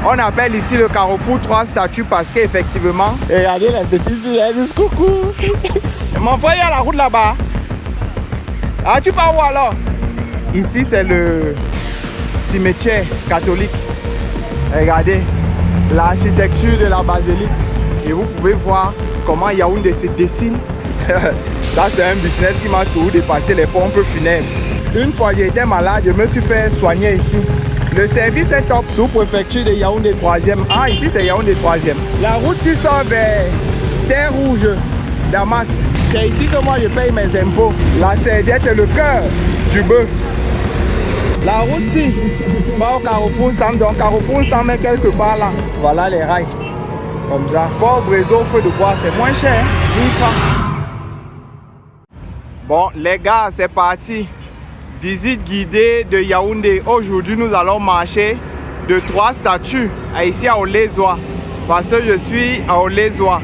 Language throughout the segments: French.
On appelle ici le carrefour 3 statues parce qu'effectivement, regardez les petites filles, elles disent coucou. Mon frère, il y a la route là-bas. Ah, tu pars où alors? Ici, c'est le cimetière catholique. Regardez l'architecture de la basilique. Et vous pouvez voir comment Yaoundé se dessine. Là, c'est un business qui m'a toujours dépassé les pompes funèbres. Une fois j'étais malade, je me suis fait soigner ici. Le service est top. Sous-préfecture de Yaoundé 3e. Ah, ici c'est Yaoundé 3e. La route qui sort vers Terre Rouge, Damas. C'est ici que moi je paye mes impôts. La serviette est le cœur du bœuf. La route ici va au carrefour Sam. Donc carrefour Sam est quelque part là. Voilà les rails. Comme ça. Pauvre réseau, feu de bois, c'est moins cher. 1000 francs. Bon les gars, c'est parti. Visite guidée de Yaoundé. Aujourd'hui, nous allons marcher de 3 statues ici à Olézoa. Parce que je suis à Olézoa.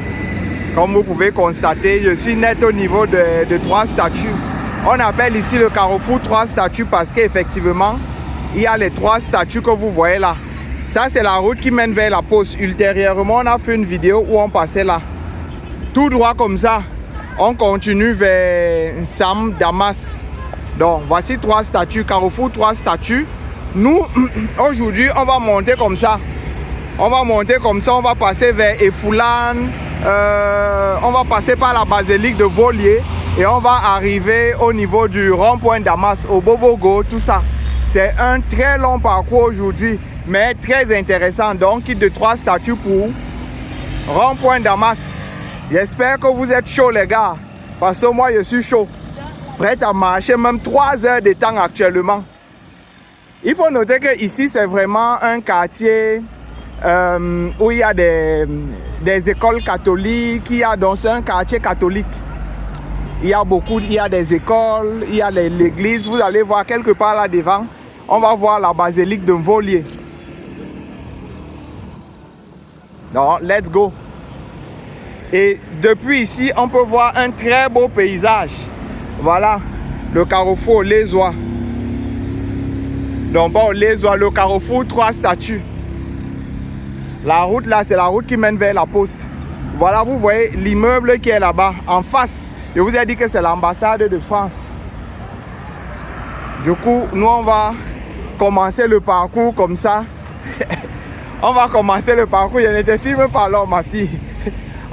Comme vous pouvez constater, je suis net au niveau de 3 statues. On appelle ici le carrefour 3 statues parce qu'effectivement, il y a les 3 statues que vous voyez là. Ça, c'est la route qui mène vers la poste. Ultérieurement, on a fait une vidéo où on passait là. Tout droit comme ça, on continue vers Sam, Damas. Donc, voici 3 statues, carrefour 3 statues. Nous, aujourd'hui, on va monter comme ça. On va monter comme ça, on va passer vers Efoulan. On va passer par la basilique de Volier. Et on va arriver au niveau du rond-point Damas, au Bobogo, tout ça. C'est un très long parcours aujourd'hui, mais très intéressant. Donc, kit de 3 statues pour rond-point Damas. J'espère que vous êtes chauds, les gars. Parce que moi, je suis chaud. Prêt à marcher même 3 heures de temps actuellement. Il faut noter que ici c'est vraiment un quartier où il y a des écoles catholiques. Donc c'est un quartier catholique. Il y a des écoles, il y a l'église. Vous allez voir quelque part là devant. On va voir la basilique de Volier. Donc let's go. Et depuis ici, on peut voir un très beau paysage. Voilà, le carrefour Olézoa. Donc pas Olézoa, le carrefour 3 statues. La route là, c'est la route qui mène vers la poste. Voilà, vous voyez l'immeuble qui est là-bas, en face. Je vous ai dit que c'est l'ambassade de France. Du coup, nous on va commencer le parcours comme ça. On va commencer le parcours, je ne te filme pas là, ma fille.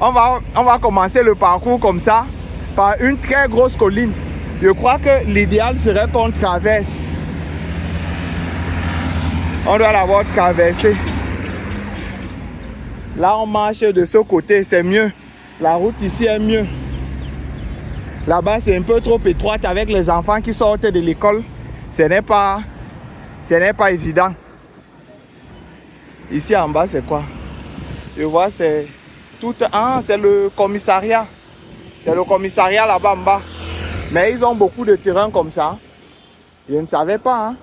On va commencer le parcours comme ça, par une très grosse colline. Je crois que l'idéal serait qu'on traverse. On doit l'avoir traversé. Là, on marche de ce côté, c'est mieux. La route ici est mieux. Là-bas, c'est un peu trop étroite avec les enfants qui sortent de l'école. Ce n'est pas évident. Ici en bas, c'est quoi? Je vois, c'est tout. Ah, c'est le commissariat. C'est le commissariat là-bas en bas. Mais ils ont beaucoup de terrain comme ça. Je ne savais pas. Hein.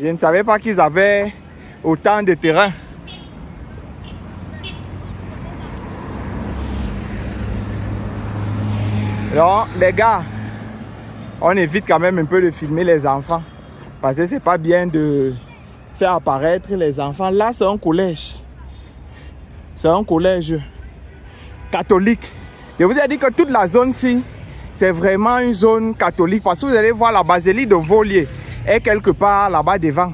Je ne savais pas qu'ils avaient autant de terrain. Alors, les gars, on évite quand même un peu de filmer les enfants. Parce que c'est pas bien de faire apparaître les enfants. Là, c'est un collège. C'est un collège catholique. Je vous ai dit que toute la zone-ci, c'est vraiment une zone catholique. Parce que vous allez voir la basilique de Volier est quelque part là-bas devant.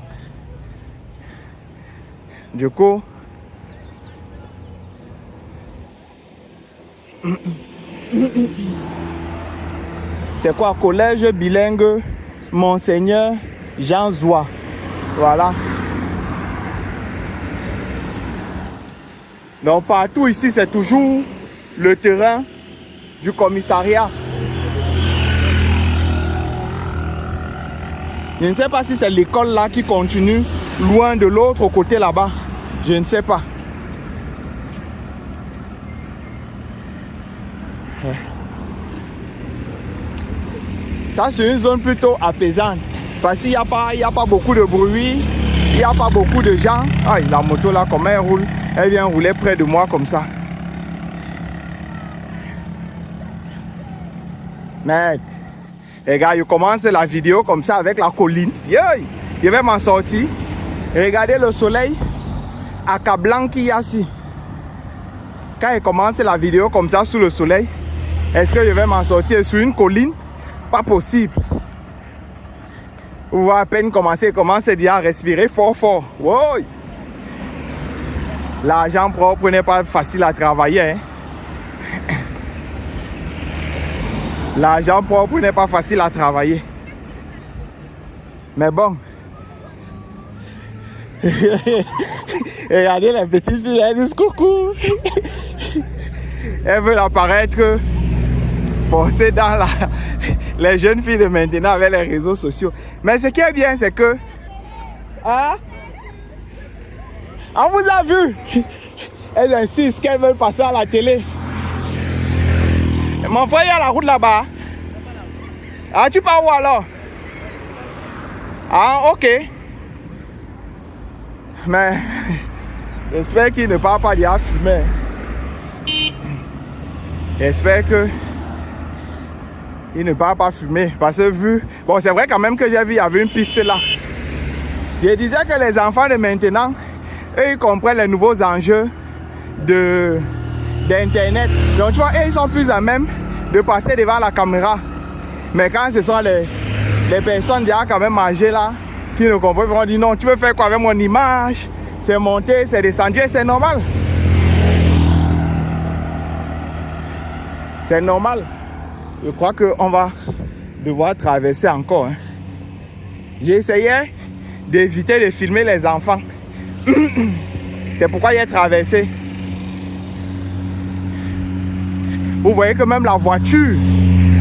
Du coup, c'est quoi? Collège bilingue Monseigneur Jean Zoua. Voilà. Donc partout ici, c'est toujours le terrain du commissariat. Je ne sais pas si c'est l'école là qui continue loin de l'autre côté là-bas. Je ne sais pas. Ça, c'est une zone plutôt apaisante. Parce qu'il n'y a pas beaucoup de bruit. Il n'y a pas beaucoup de gens. Ah, la moto là, comment elle roule? Elle vient rouler près de moi comme ça. Merde. Les gars, je commence la vidéo comme ça avec la colline. Je vais m'en sortir. Regardez le soleil. accablant qu'il y a ici. Quand il commence la vidéo comme ça sous le soleil, est-ce que je vais m'en sortir sur une colline? Pas possible. Vous voyez à peine commencer, il commence déjà à respirer fort fort. Wow. L'argent propre n'est pas facile à travailler. Hein? L'argent propre n'est pas facile à travailler. Mais bon. Regardez la petite fille, elle dit coucou. Elle veut apparaître forcée dans les jeunes filles de maintenant avec les réseaux sociaux. Mais ce qui est bien, c'est que... Hein? On vous a vu. Elles insistent qu'elles veulent passer à la télé. Mon frère, il y a la route là-bas. Ah, tu pars où alors? Ah, ok. Mais j'espère qu'il ne part pas d'y à fumer. J'espère que il ne part pas fumer. Parce que vu... Bon, c'est vrai quand même que j'ai vu, il y avait une piste là. Je disais que les enfants de maintenant, eux, ils comprennent les nouveaux enjeux d'Internet. Donc, tu vois, eux, ils sont plus à même de passer devant la caméra. Mais quand ce sont les personnes déjà quand même âgées là, qui ne comprennent pas, on dit non, tu veux faire quoi avec mon image? C'est monté, c'est descendu, c'est normal. C'est normal. Je crois qu'on va devoir traverser encore. Hein. J'ai essayé d'éviter de filmer les enfants. C'est pourquoi j'ai traversé. Vous voyez que même la voiture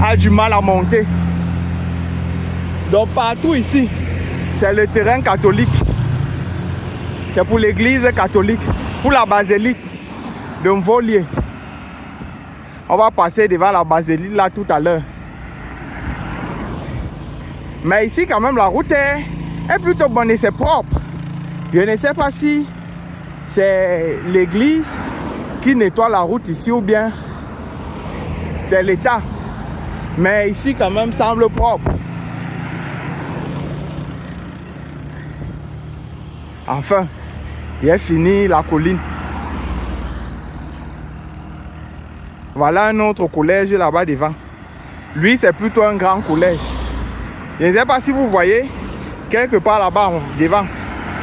a du mal à monter. Donc partout ici, c'est le terrain catholique. C'est pour l'église catholique, pour la basilique de Mvolier. On va passer devant la basilique là tout à l'heure. Mais ici quand même la route est plutôt bonne et c'est propre. Je ne sais pas si c'est l'église qui nettoie la route ici ou bien c'est l'État. Mais ici quand même semble propre. Enfin, j'ai fini la colline. Voilà un autre collège là-bas devant. Lui, c'est plutôt un grand collège. Je ne sais pas si vous voyez, quelque part là-bas devant.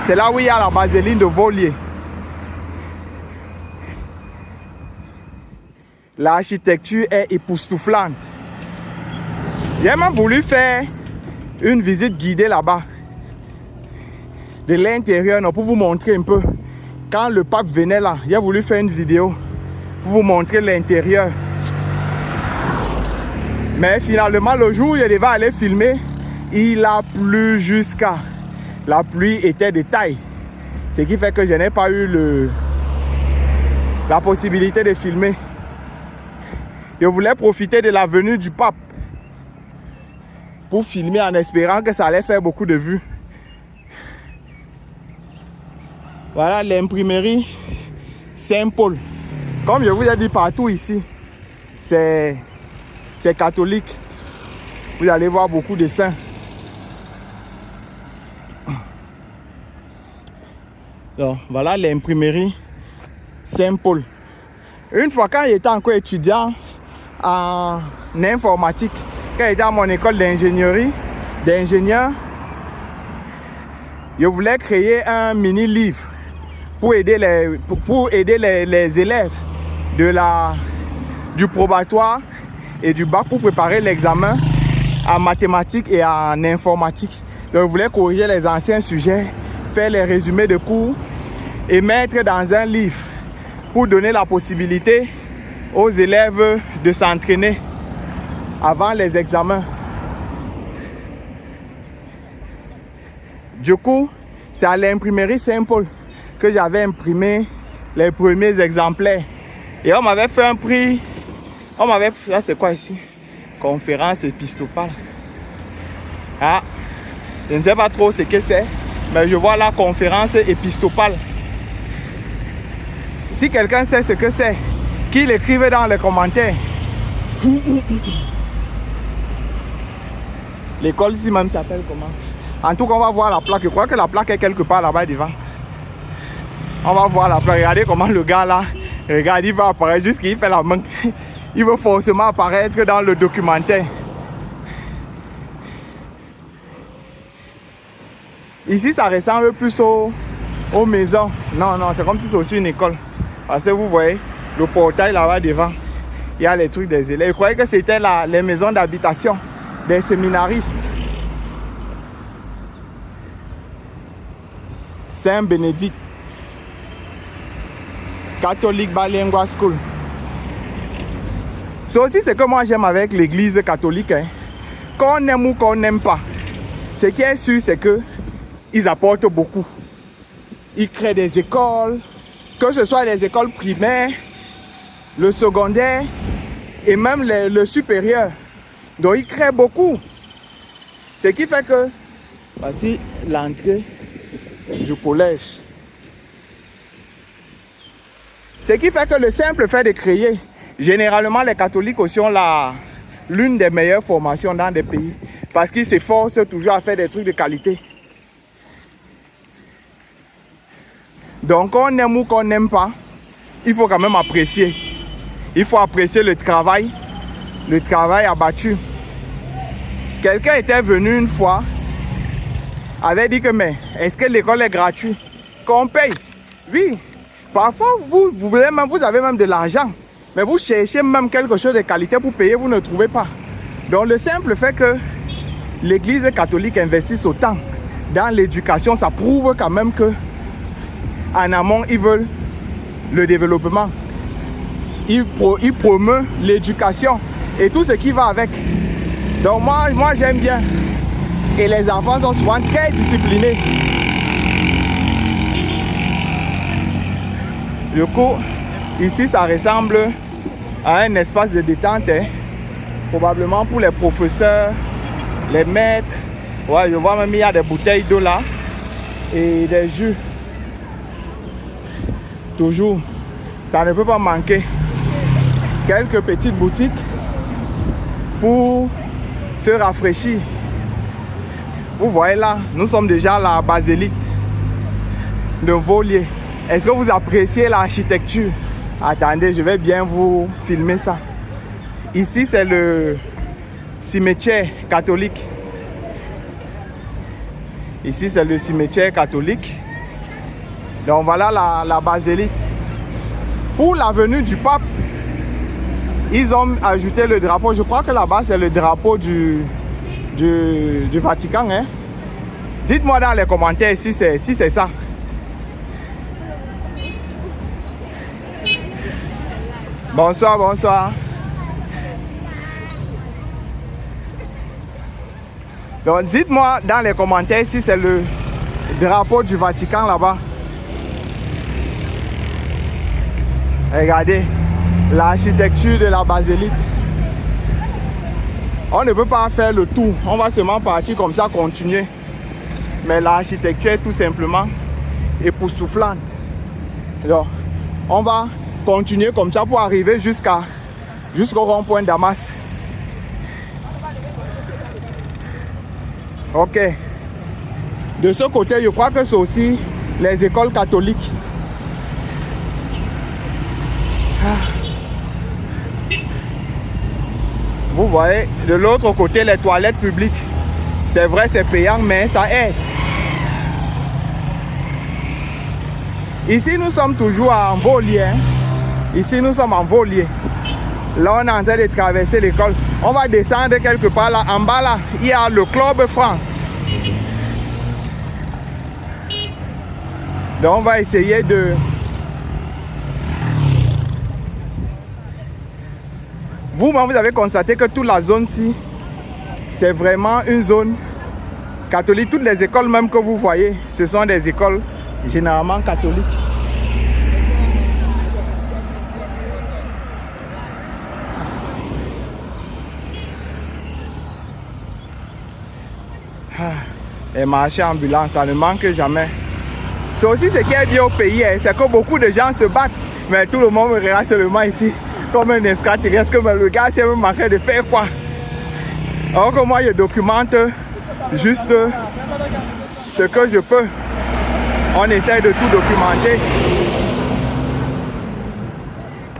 C'est là où il y a la basilique de Mvolier. L'architecture est époustouflante. J'ai même voulu faire une visite guidée là-bas. De l'intérieur, pour vous montrer un peu. Quand le pape venait là, j'ai voulu faire une vidéo pour vous montrer l'intérieur. Mais finalement, le jour où je devais aller filmer, il a plu jusqu'à... La pluie était de taille. Ce qui fait que je n'ai pas eu la possibilité de filmer. Je voulais profiter de la venue du pape pour filmer en espérant que ça allait faire beaucoup de vues. Voilà l'imprimerie Saint-Paul. Comme je vous ai dit partout ici, c'est catholique. Vous allez voir beaucoup de saints. Donc, voilà l'imprimerie Saint-Paul. Une fois quand j'étais encore étudiant en informatique, quand j'étais à mon école d'ingénierie, d'ingénieur, je voulais créer un mini-livre pour aider les élèves du probatoire et du bac pour préparer l'examen en mathématiques et en informatique. Donc, je voulais corriger les anciens sujets, faire les résumés de cours et mettre dans un livre pour donner la possibilité aux élèves de s'entraîner avant les examens. Du coup, c'est à l'imprimerie Saint-Paul que j'avais imprimé les premiers exemplaires. Et on m'avait fait un prix. On m'avait fait, là c'est quoi ici? Conférence épiscopale. Ah, je ne sais pas trop ce que c'est, mais je vois la conférence épiscopale. Si quelqu'un sait ce que c'est, qu'il écrive dans les commentaires. L'école ici même s'appelle comment? En tout cas, on va voir la plaque. Je crois que la plaque est quelque part là-bas devant. On va voir la plage. Regardez comment le gars là, regarde, il va apparaître jusqu'il fait la main. Il veut forcément apparaître dans le documentaire. Ici, ça ressemble plus aux maisons. Non, c'est comme si c'est aussi une école. Parce que vous voyez, le portail là-bas devant, il y a les trucs des élèves. Je croyais que c'était les maisons d'habitation des séminaristes. Saint-Bénédicte. Catholic Bilingual School. C'est aussi ce que moi j'aime avec l'église catholique. Hein. Qu'on aime ou qu'on n'aime pas. Ce qui est sûr, c'est que ils apportent beaucoup. Ils créent des écoles, que ce soit les écoles primaires, le secondaire et même le supérieur. Donc ils créent beaucoup. Ce qui fait que, voici l'entrée du collège. Ce qui fait que le simple fait de créer, généralement les catholiques aussi ont l'une des meilleures formations dans des pays. Parce qu'ils s'efforcent toujours à faire des trucs de qualité. Donc qu'on aime ou qu'on n'aime pas, il faut quand même apprécier. Il faut apprécier le travail abattu. Quelqu'un était venu une fois, avait dit que mais est-ce que l'école est gratuite? Qu'on paye? Oui. Parfois vous avez même de l'argent, mais vous cherchez même quelque chose de qualité pour payer, vous ne trouvez pas. Donc le simple fait que l'église catholique investisse autant dans l'éducation, ça prouve quand même que en amont, ils veulent le développement. Ils promeuvent l'éducation et tout ce qui va avec. Donc moi j'aime bien. Et les enfants sont souvent très disciplinés. Du coup, ici ça ressemble à un espace de détente. Hein. Probablement pour les professeurs, les maîtres. Ouais, je vois même il y a des bouteilles d'eau là. Et des jus. Toujours, ça ne peut pas manquer. Quelques petites boutiques pour se rafraîchir. Vous voyez là, nous sommes déjà à la basilique de Volier. Est-ce que vous appréciez l'architecture? Attendez, je vais bien vous filmer ça. Ici, c'est le cimetière catholique. Ici, c'est le cimetière catholique. Donc voilà la basilique. Pour la venue du pape, ils ont ajouté le drapeau. Je crois que là-bas, c'est le drapeau du Vatican. Hein? Dites-moi dans les commentaires si c'est ça. Bonsoir, bonsoir. Donc dites-moi dans les commentaires si c'est le drapeau du Vatican là-bas. Regardez l'architecture de la basilique. On ne peut pas faire le tour. On va seulement partir comme ça, continuer. Mais l'architecture est tout simplement époustouflante. Alors, on va continuer comme ça pour arriver jusqu'au rond-point Damas. Ok. De ce côté, je crois que c'est aussi les écoles catholiques. Vous voyez, de l'autre côté, les toilettes publiques. C'est vrai, c'est payant, mais ça aide. Ici, nous sommes toujours en Volier. Ici, nous sommes en Volier. Là, on est en train de traverser l'école. On va descendre quelque part là. En bas, là, il y a le Club France. Donc, on va essayer de... Vous avez constaté que toute la zone-ci, c'est vraiment une zone catholique. Toutes les écoles même que vous voyez, ce sont des écoles généralement catholiques. Les marchés ambulants, ça ne manque jamais. C'est aussi ce qui est dit au pays, c'est que beaucoup de gens se battent, mais tout le monde me regarde seulement ici. Comme un extraterrestre, que le gars s'est manqué de faire quoi. Alors que moi je documente juste ce que je peux. On essaie de tout documenter.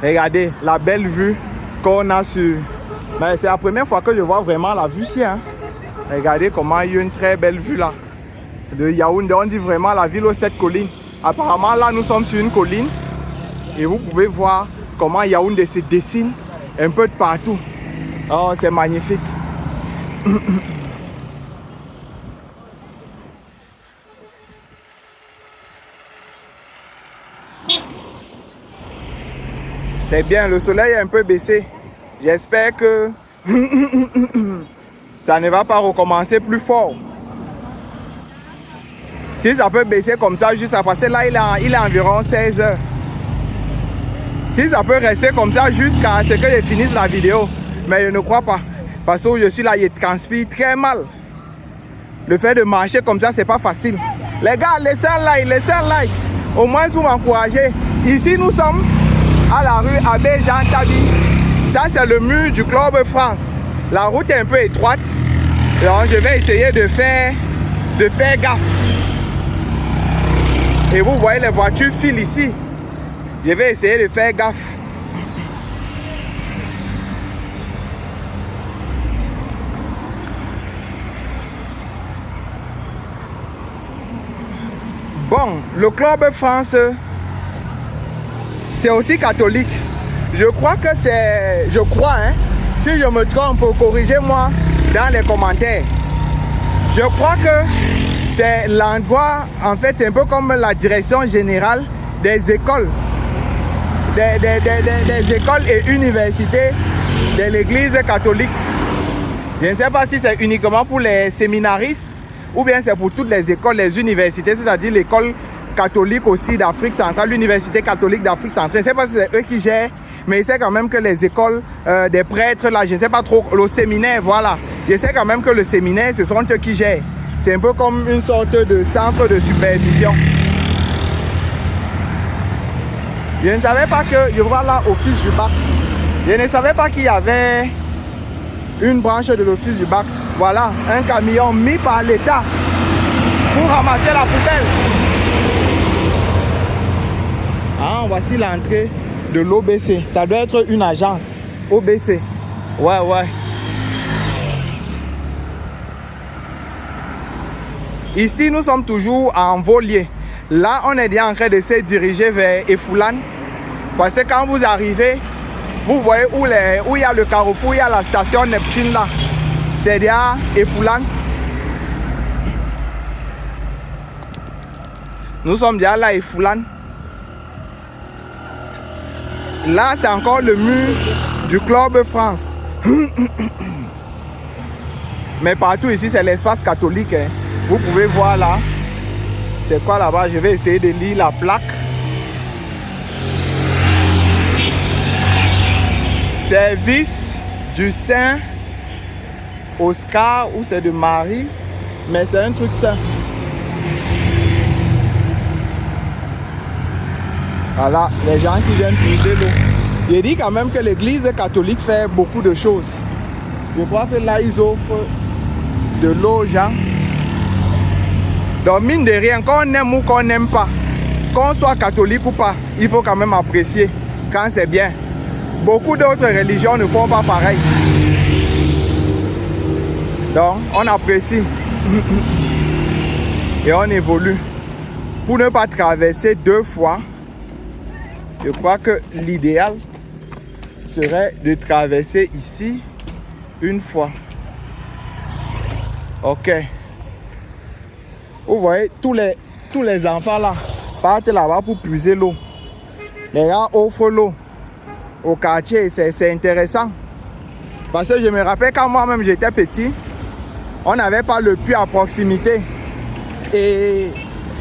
Regardez la belle vue qu'on a sur... Mais c'est la première fois que je vois vraiment la vue ici. Hein. Regardez comment il y a une très belle vue là. De Yaoundé, on dit vraiment la ville aux 7 collines. Apparemment là nous sommes sur une colline. Et vous pouvez voir comment Yaoundé se dessine un peu de partout. Oh, c'est magnifique. C'est bien, le soleil est un peu baissé. J'espère que ça ne va pas recommencer plus fort. Si ça peut baisser comme ça juste après, parce que là il est environ 16 heures. Si ça peut rester comme ça jusqu'à ce que je finisse la vidéo, mais je ne crois pas. Parce que je suis là, je transpire très mal. Le fait de marcher comme ça, c'est pas facile. Les gars, laissez un like. Au moins vous m'encouragez. Ici nous sommes à la rue Abbé Jean Tabi. Ça c'est le mur du Club France. La route est un peu étroite. Donc je vais essayer de faire gaffe. Et vous voyez les voitures filent ici. Je vais essayer de faire gaffe. Bon, le Club France, c'est aussi catholique. Je crois que c'est... Je crois, hein. Si je me trompe, corrigez-moi dans les commentaires. Je crois que c'est l'endroit, en fait, c'est un peu comme la direction générale des écoles. Des écoles et universités de l'église catholique. Je ne sais pas si c'est uniquement pour les séminaristes ou bien c'est pour toutes les écoles, les universités, c'est-à-dire l'école catholique aussi d'Afrique centrale, l'université catholique d'Afrique centrale. Je ne sais pas si c'est eux qui gèrent, mais je sais quand même que les écoles des prêtres, là, je ne sais pas trop, le séminaire, voilà. Je sais quand même que le séminaire, ce sont eux qui gèrent. C'est un peu comme une sorte de centre de supervision. Je ne savais pas que, je vois là, office du bac. Je ne savais pas qu'il y avait une branche de l'office du bac. Voilà, un camion mis par l'État pour ramasser la poubelle. Ah, voici l'entrée de l'OBC. Ça doit être une agence. OBC. Ouais. Ici, nous sommes toujours en Volier. Là, on est déjà en train de se diriger vers Efoulan. Parce que quand vous arrivez, vous voyez où il y a le carrefour, il y a la station Neptune là. C'est déjà Efoulan. Nous sommes déjà là, Efoulan. Là, c'est encore le mur du Club France. Mais partout ici, c'est l'espace catholique. Hein. Vous pouvez voir là. C'est quoi là-bas? Je vais essayer de lire la plaque. Service du Saint Oscar ou c'est de Marie. Mais c'est un truc saint. Voilà, les gens qui viennent puiser l'eau. Il dit quand même que l'église catholique fait beaucoup de choses. Je crois que là, ils offrent de l'eau aux gens. Donc, mine de rien, qu'on aime ou qu'on n'aime pas, qu'on soit catholique ou pas, il faut quand même apprécier quand c'est bien. Beaucoup d'autres religions ne font pas pareil. Donc, on apprécie. Et on évolue. Pour ne pas traverser 2 fois, je crois que l'idéal serait de traverser ici 1 fois. Ok. Vous voyez, tous les enfants là partent là-bas pour puiser l'eau. Les gars offrent l'eau au quartier, c'est intéressant. Parce que je me rappelle quand moi-même j'étais petit, on n'avait pas le puits à proximité. Et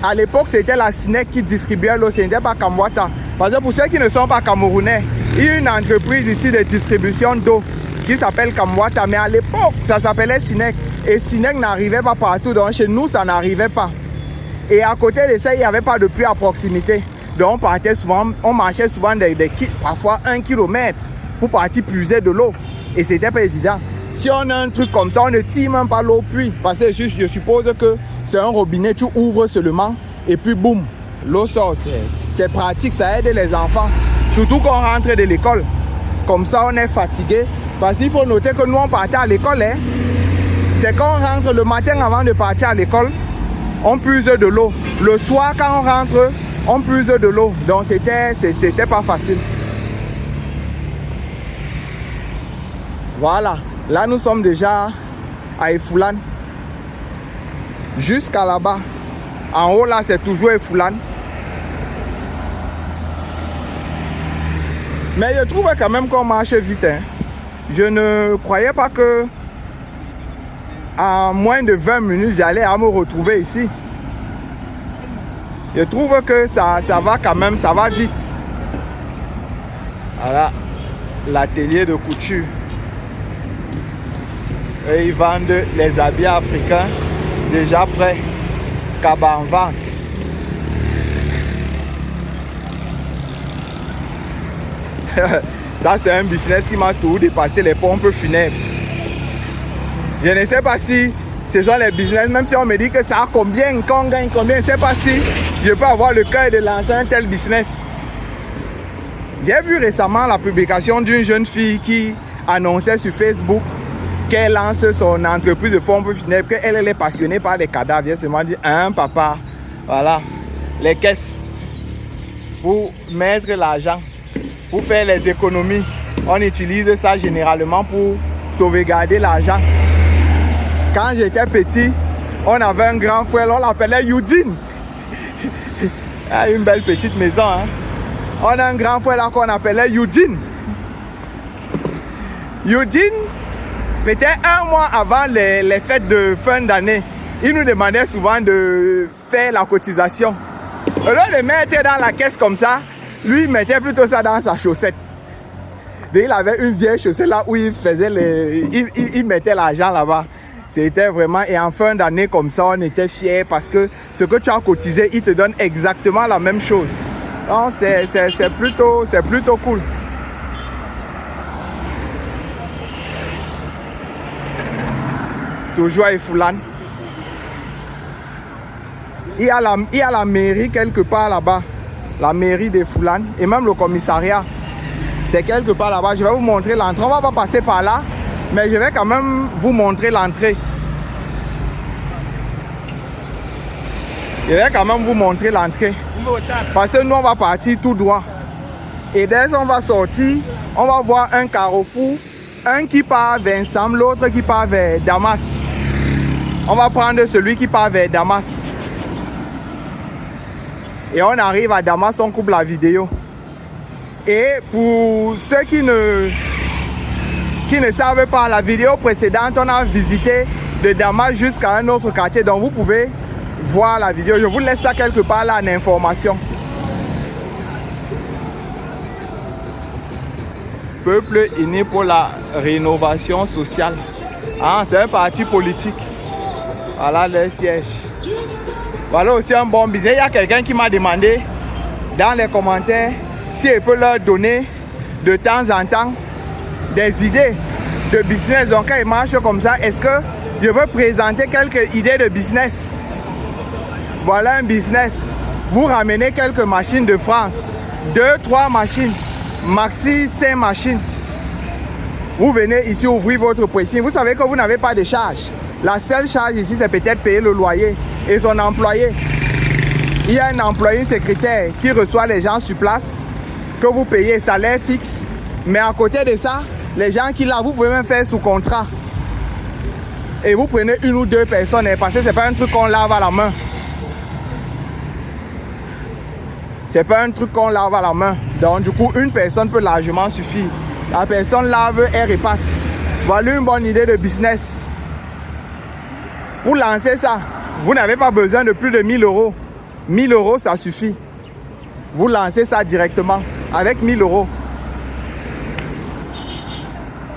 à l'époque, c'était la SNEC qui distribuait l'eau, ce n'était pas Kamwata. Parce que pour ceux qui ne sont pas camerounais, il y a une entreprise ici de distribution d'eau qui s'appelle Kamwata. Mais à l'époque, ça s'appelait SNEC. Et SNEC n'arrivait pas partout. Donc chez nous, ça n'arrivait pas. Et à côté de ça, il n'y avait pas de puits à proximité. Donc on partait souvent, on marchait souvent parfois 1 kilomètre pour partir puiser de l'eau. Et c'était pas évident. Si on a un truc comme ça, on ne tire même pas l'eau au puits. Parce que je suppose que c'est un robinet, tu ouvres seulement et puis boum, l'eau sort. C'est pratique, ça aide les enfants. Surtout quand on rentre de l'école. Comme ça, on est fatigué. Parce qu'il faut noter que nous, on partait à l'école. Hein. C'est quand on rentre le matin avant de partir à l'école, on puise de l'eau. Le soir, quand on rentre, on puise de l'eau. Donc, c'était pas facile. Voilà. Là, nous sommes déjà à Efoulan. Jusqu'à là-bas. En haut, là, c'est toujours Efoulan. Mais je trouve quand même qu'on marche vite. Hein. Je ne croyais pas que en moins de 20 minutes, j'allais me retrouver ici. Je trouve que ça va quand même, ça va vite. Voilà, l'atelier de couture. Et ils vendent les habits africains déjà prêts. Kaba en vente. Ça, c'est un business qui m'a tout dépassé les pompes funèbres. Je ne sais pas si ce sont les business, même si on me dit que ça a combien, qu'on gagne combien, je ne sais pas si je peux avoir le cœur de lancer un tel business. J'ai vu récemment la publication d'une jeune fille qui annonçait sur Facebook qu'elle lance son entreprise de pompes funèbres, qu'elle est passionnée par les cadavres. Elle se m'a dit, papa, voilà, les caisses, pour mettre l'argent. Pour faire les économies, on utilise ça généralement pour sauvegarder l'argent. Quand j'étais petit, on avait un grand frère, on l'appelait Eugene. Une belle petite maison. Hein? On a un grand frère là qu'on appelait Eugene. Eugene, peut-être un mois avant les fêtes de fin d'année, il nous demandait souvent de faire la cotisation. Au lieu de mettre dans la caisse comme ça, lui, il mettait plutôt ça dans sa chaussette. Donc, il avait une vieille chaussette là où il faisait il mettait l'argent là-bas. C'était vraiment... Et en fin d'année, comme ça, on était fiers parce que ce que tu as cotisé, il te donne exactement la même chose. Donc, c'est plutôt cool. Toujours à Efoulan. Il y a la mairie quelque part là-bas. La mairie de Foulan et même le commissariat. C'est quelque part là-bas. Je vais vous montrer l'entrée. On ne va pas passer par là, mais je vais quand même vous montrer l'entrée. Je vais quand même vous montrer l'entrée. Parce que nous, on va partir tout droit. Et dès qu'on va sortir, on va voir un carrefour. Un qui part vers Nsam, l'autre qui part vers Damas. On va prendre celui qui part vers Damas. Et on arrive à Damas, on coupe la vidéo. Et pour ceux qui ne savent pas, la vidéo précédente, on a visité de Damas jusqu'à un autre quartier. Donc vous pouvez voir la vidéo. Je vous laisse ça quelque part là en information. Peuple uni pour la rénovation sociale. C'est un parti politique. Voilà le siège. Voilà aussi un bon business. Il y a quelqu'un qui m'a demandé dans les commentaires si je peux leur donner de temps en temps des idées de business. Donc quand ils marchent comme ça, est-ce que je peux présenter quelques idées de business? Voilà un business. Vous ramenez quelques machines de France. 2-3 machines. Maxi 5 machines. Vous venez ici ouvrir votre pressing. Vous savez que vous n'avez pas de charge. La seule charge ici, c'est peut-être payer le loyer et son employé. Il y a un employé secrétaire qui reçoit les gens sur place, que vous payez salaire fixe. Mais à côté de ça, les gens qui là, vous pouvez même faire sous contrat. Et vous prenez 1 ou 2 personnes, parce que ce n'est pas un truc qu'on lave à la main. C'est pas un truc qu'on lave à la main. Donc du coup, une personne peut largement suffire. La personne lave et repasse. Voilà une bonne idée de business. Pour lancer ça, vous n'avez pas besoin de plus de 1000 euros. 1000 euros, ça suffit. Vous lancez ça directement avec 1000 euros.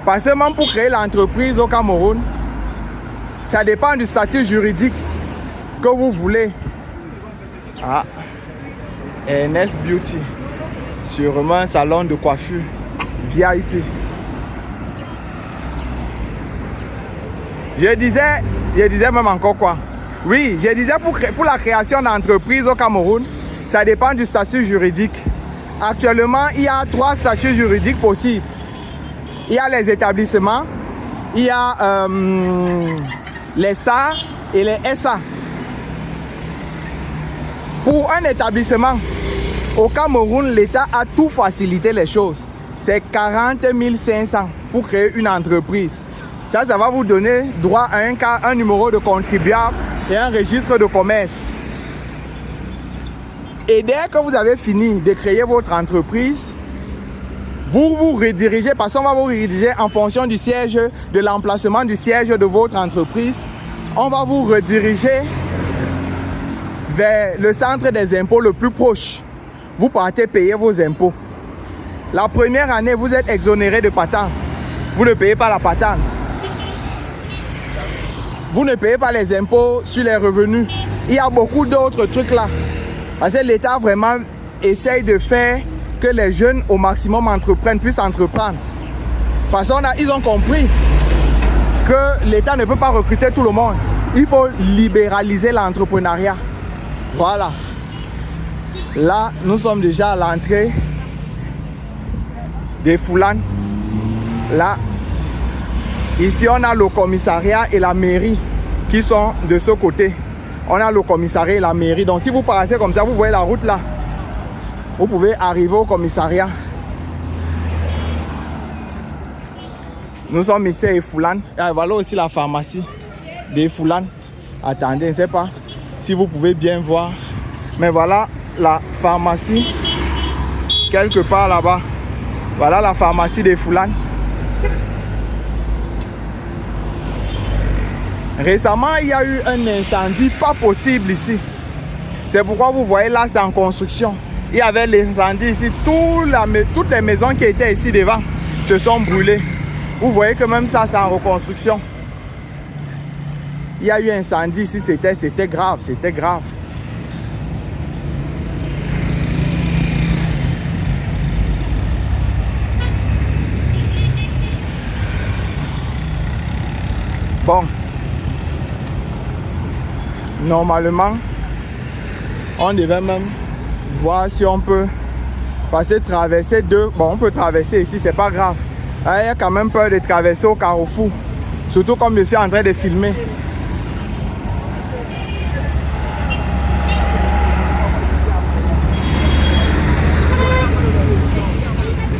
Pas seulement pour créer l'entreprise au Cameroun, ça dépend du statut juridique que vous voulez. Ernest Beauty, sûrement un salon de coiffure VIP. Je disais même encore quoi. Oui, je disais pour la création d'entreprises au Cameroun, ça dépend du statut juridique. Actuellement, il y a 3 statuts juridiques possibles. Il y a les établissements, il y a les SAR et les SA. Pour un établissement, au Cameroun, l'État a tout facilité les choses. C'est 40 500 pour créer une entreprise. Ça va vous donner droit à un numéro de contribuable et un registre de commerce. Et dès que vous avez fini de créer votre entreprise, vous vous redirigez, parce qu'on va vous rediriger en fonction du siège, de l'emplacement du siège de votre entreprise. On va vous rediriger vers le centre des impôts le plus proche. Vous partez payer vos impôts. La première année, vous êtes exonéré de patente. Vous ne payez pas la patente. Vous ne payez pas les impôts sur les revenus. Il y a beaucoup d'autres trucs là. Parce que l'État vraiment essaye de faire que les jeunes au maximum puissent entreprendre. Parce qu'ils ont compris que l'État ne peut pas recruter tout le monde. Il faut libéraliser l'entrepreneuriat. Voilà. Là, nous sommes déjà à l'entrée des Foulanes. Là, ici, on a le commissariat et la mairie qui sont de ce côté. On a le commissariat et la mairie. Donc, si vous passez comme ça, vous voyez la route là. Vous pouvez arriver au commissariat. Nous sommes ici à Foulanes. Et voilà aussi la pharmacie des Foulanes. Attendez, je ne sais pas si vous pouvez bien voir. Mais voilà la pharmacie quelque part là-bas. Voilà la pharmacie des Foulanes. Récemment, il y a eu un incendie pas possible ici. C'est pourquoi vous voyez là, c'est en construction. Il y avait l'incendie ici. Toutes les maisons qui étaient ici devant se sont brûlées. Vous voyez que même ça, c'est en reconstruction. Il y a eu un incendie ici, c'était grave, c'était grave. Bon. Normalement, on devait même voir si on peut traverser deux. Bon, on peut traverser ici, c'est pas grave. Il y a quand même peur de traverser au carrefour. Surtout comme je suis en train de filmer.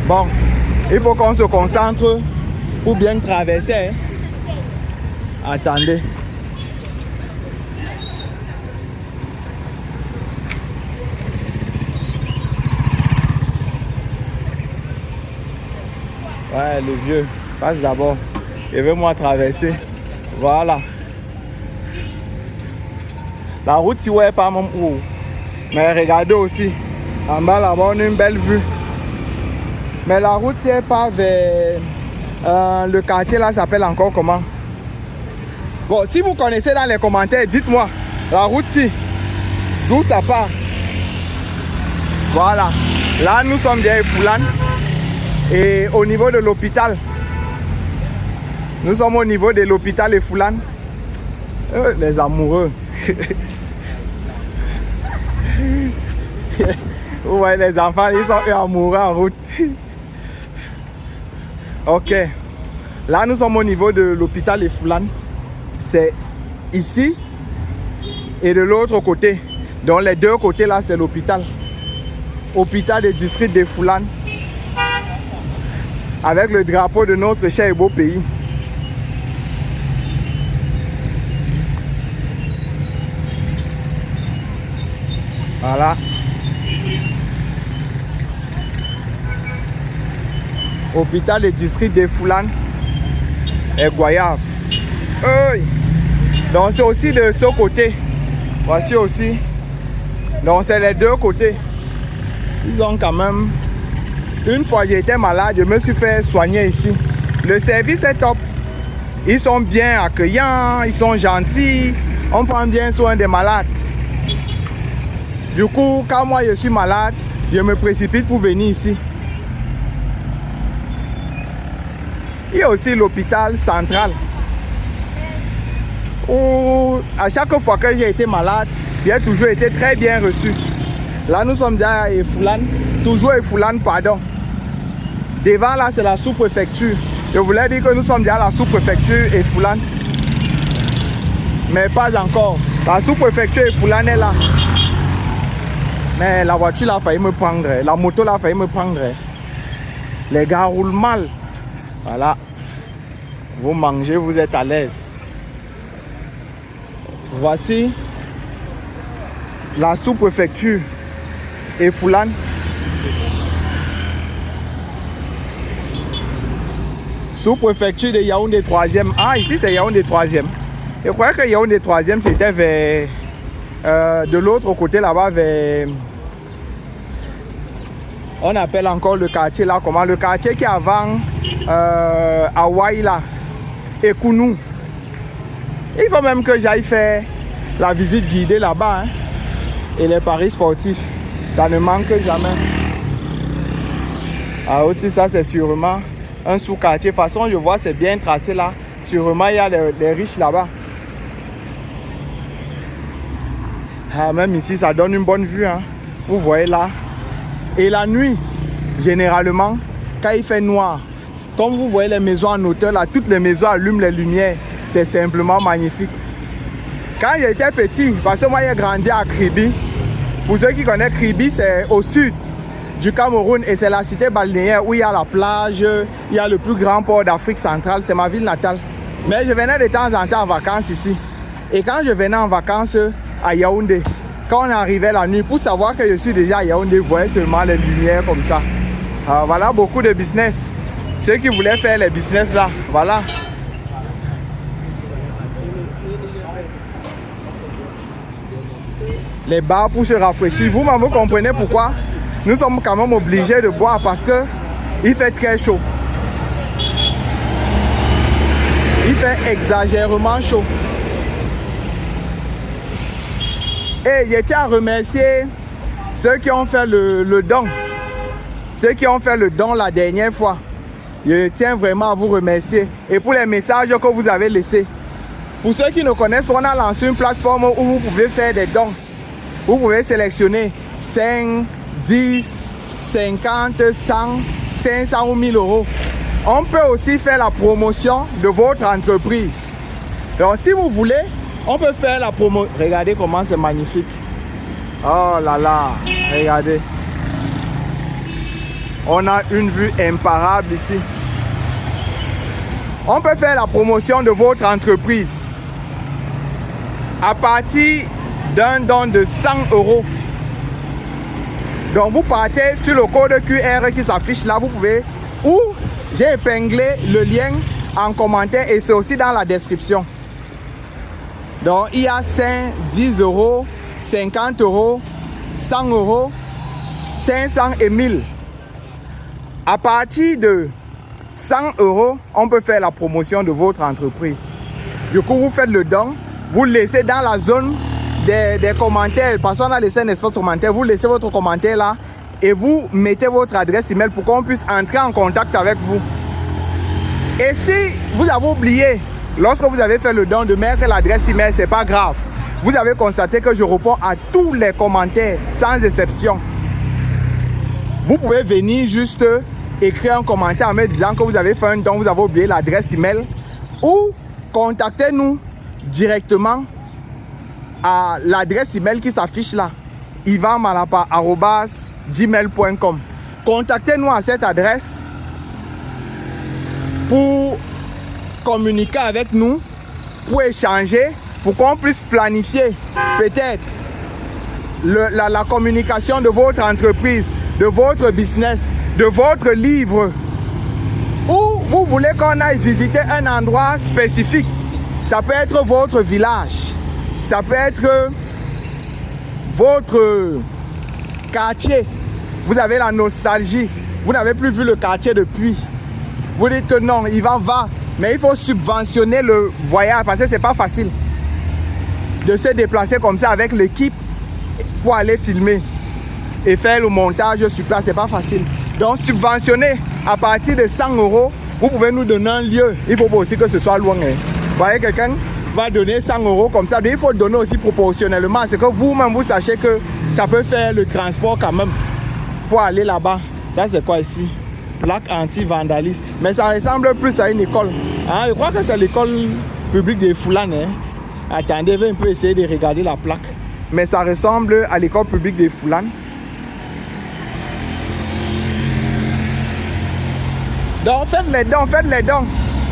Bon, il faut qu'on se concentre pour bien traverser. Hein. Attendez. Ouais, le vieux, passe d'abord. Et veux-moi traverser. Voilà. La route, si ouais, pas mon haut. Mais regardez aussi. En bas là-bas, on a une belle vue. Mais la route, si elle part vers le quartier là, s'appelle encore comment? Bon, si vous connaissez dans les commentaires, dites-moi. La route, si. D'où ça part? Voilà. Là, nous sommes bien à Foulanes. Et au niveau de l'hôpital, nous sommes au niveau de l'hôpital et Foulanes. Les amoureux. Vous voyez les enfants, ils sont amoureux en route. Ok. Là, nous sommes au niveau de l'hôpital et Foulanes. C'est ici et de l'autre côté. Donc les deux côtés là, c'est l'hôpital. Hôpital du district de Foulanes. Avec le drapeau de notre cher et beau pays. Voilà. Hôpital du district de Foulanes et Goyave. Oui. Donc c'est aussi de ce côté. Voici aussi. Donc c'est les deux côtés. Ils ont quand même... Une fois j'étais malade, je me suis fait soigner ici. Le service est top. Ils sont bien accueillants, ils sont gentils. On prend bien soin des malades. Du coup, quand moi je suis malade, je me précipite pour venir ici. Il y a aussi l'hôpital central. où à chaque fois que j'ai été malade, j'ai toujours été très bien reçu. Là, nous sommes à Efoulan, toujours Efoulan, pardon. Devant, là, c'est la sous-préfecture. Je voulais dire que nous sommes déjà à la sous-préfecture Efoulan. Mais pas encore. La sous-préfecture Efoulan est là. Mais la voiture a failli me prendre. La moto a failli me prendre. Les gars roulent mal. Voilà. Vous mangez, vous êtes à l'aise. Voici la sous-préfecture Efoulan. Sous-préfecture de Yaoundé 3e. Ah, ici c'est Yaoundé 3e. Je croyais que Yaoundé 3e c'était vers de l'autre côté là-bas vers. On appelle encore le quartier là comment? Le quartier qui est avant Hawaï là. Et Kounou. Il faut même que j'aille faire la visite guidée là-bas. Hein. Et les paris sportifs. Ça ne manque jamais. Ah, aussi, ça c'est sûrement un sous-quartier. De toute façon, je vois, c'est bien tracé là. Sûrement, il y a les riches là-bas. Ah, même ici, ça donne une bonne vue. Hein. Vous voyez là. Et la nuit, généralement, quand il fait noir, comme vous voyez les maisons en hauteur, là, toutes les maisons allument les lumières. C'est simplement magnifique. Quand j'étais petit, parce que moi j'ai grandi à Kribi. Pour ceux qui connaissent Kribi, c'est au sud du Cameroun et c'est la cité balnéaire où il y a la plage, il y a le plus grand port d'Afrique centrale, c'est ma ville natale. Mais je venais de temps en temps en vacances ici. Et quand je venais en vacances à Yaoundé, quand on arrivait la nuit, pour savoir que je suis déjà à Yaoundé, vous voyez seulement les lumières comme ça. Alors, voilà beaucoup de business. Ceux qui voulaient faire les business là, voilà. Les bars pour se rafraîchir. Vous comprenez pourquoi nous sommes quand même obligés de boire parce que il fait très chaud. Il fait exagérément chaud. Et je tiens à remercier ceux qui ont fait le don. Ceux qui ont fait le don la dernière fois. Je tiens vraiment à vous remercier. Et pour les messages que vous avez laissés. Pour ceux qui ne connaissent pas, on a lancé une plateforme où vous pouvez faire des dons. Vous pouvez sélectionner 5, 10, 50, 100, 500 ou 1000 euros. On peut aussi faire la promotion de votre entreprise. Donc si vous voulez, on peut faire la promotion. Regardez comment c'est magnifique. Oh là là, regardez. On a une vue imparable ici. On peut faire la promotion de votre entreprise à partir d'un don de 100 euros. Donc vous partez sur le code QR qui s'affiche là, vous pouvez, ou j'ai épinglé le lien en commentaire et c'est aussi dans la description. Donc il y a 5, 10 euros, 50 euros, 100 euros, 500 et 1000. À partir de 100 euros, on peut faire la promotion de votre entreprise. Du coup, vous faites le don, vous le laissez dans la zone des commentaires. Parce qu'on a laissé un espace commentaire, vous laissez votre commentaire là et vous mettez votre adresse email pour qu'on puisse entrer en contact avec vous. Et si vous avez oublié, lorsque vous avez fait le don, de mettre l'adresse email, c'est pas grave. Vous avez constaté que je réponds à tous les commentaires sans exception. Vous pouvez venir juste écrire un commentaire en me disant que vous avez fait un don, vous avez oublié l'adresse email, ou contactez-nous directement à l'adresse email qui s'affiche là, ivanmalapa@gmail.com. Contactez-nous à cette adresse pour communiquer avec nous, pour échanger, pour qu'on puisse planifier peut-être la communication de votre entreprise, de votre business, de votre livre. Ou vous voulez qu'on aille visiter un endroit spécifique. Ça peut être votre village. Ça peut être votre quartier. Vous avez la nostalgie. Vous n'avez plus vu le quartier depuis. Vous dites que non, il va. Mais il faut subventionner le voyage parce que ce n'est pas facile de se déplacer comme ça avec l'équipe pour aller filmer et faire le montage sur place. Ce n'est pas facile. Donc subventionner à partir de 100 euros, vous pouvez nous donner un lieu. Il faut aussi que ce soit loin. Hein. Vous voyez quelqu'un? va donner 100 € comme ça. Donc, il faut donner aussi proportionnellement. C'est que vous-même, vous sachez que ça peut faire le transport quand même pour aller là-bas. Ça, c'est quoi ici? Plaque anti-vandalisme. Mais ça ressemble plus à une école. Hein? Je crois que c'est l'école publique de Foulane. Hein? Attendez, je vais un peu essayer de regarder la plaque. Mais ça ressemble à l'école publique de Foulane. Donc faites les dons.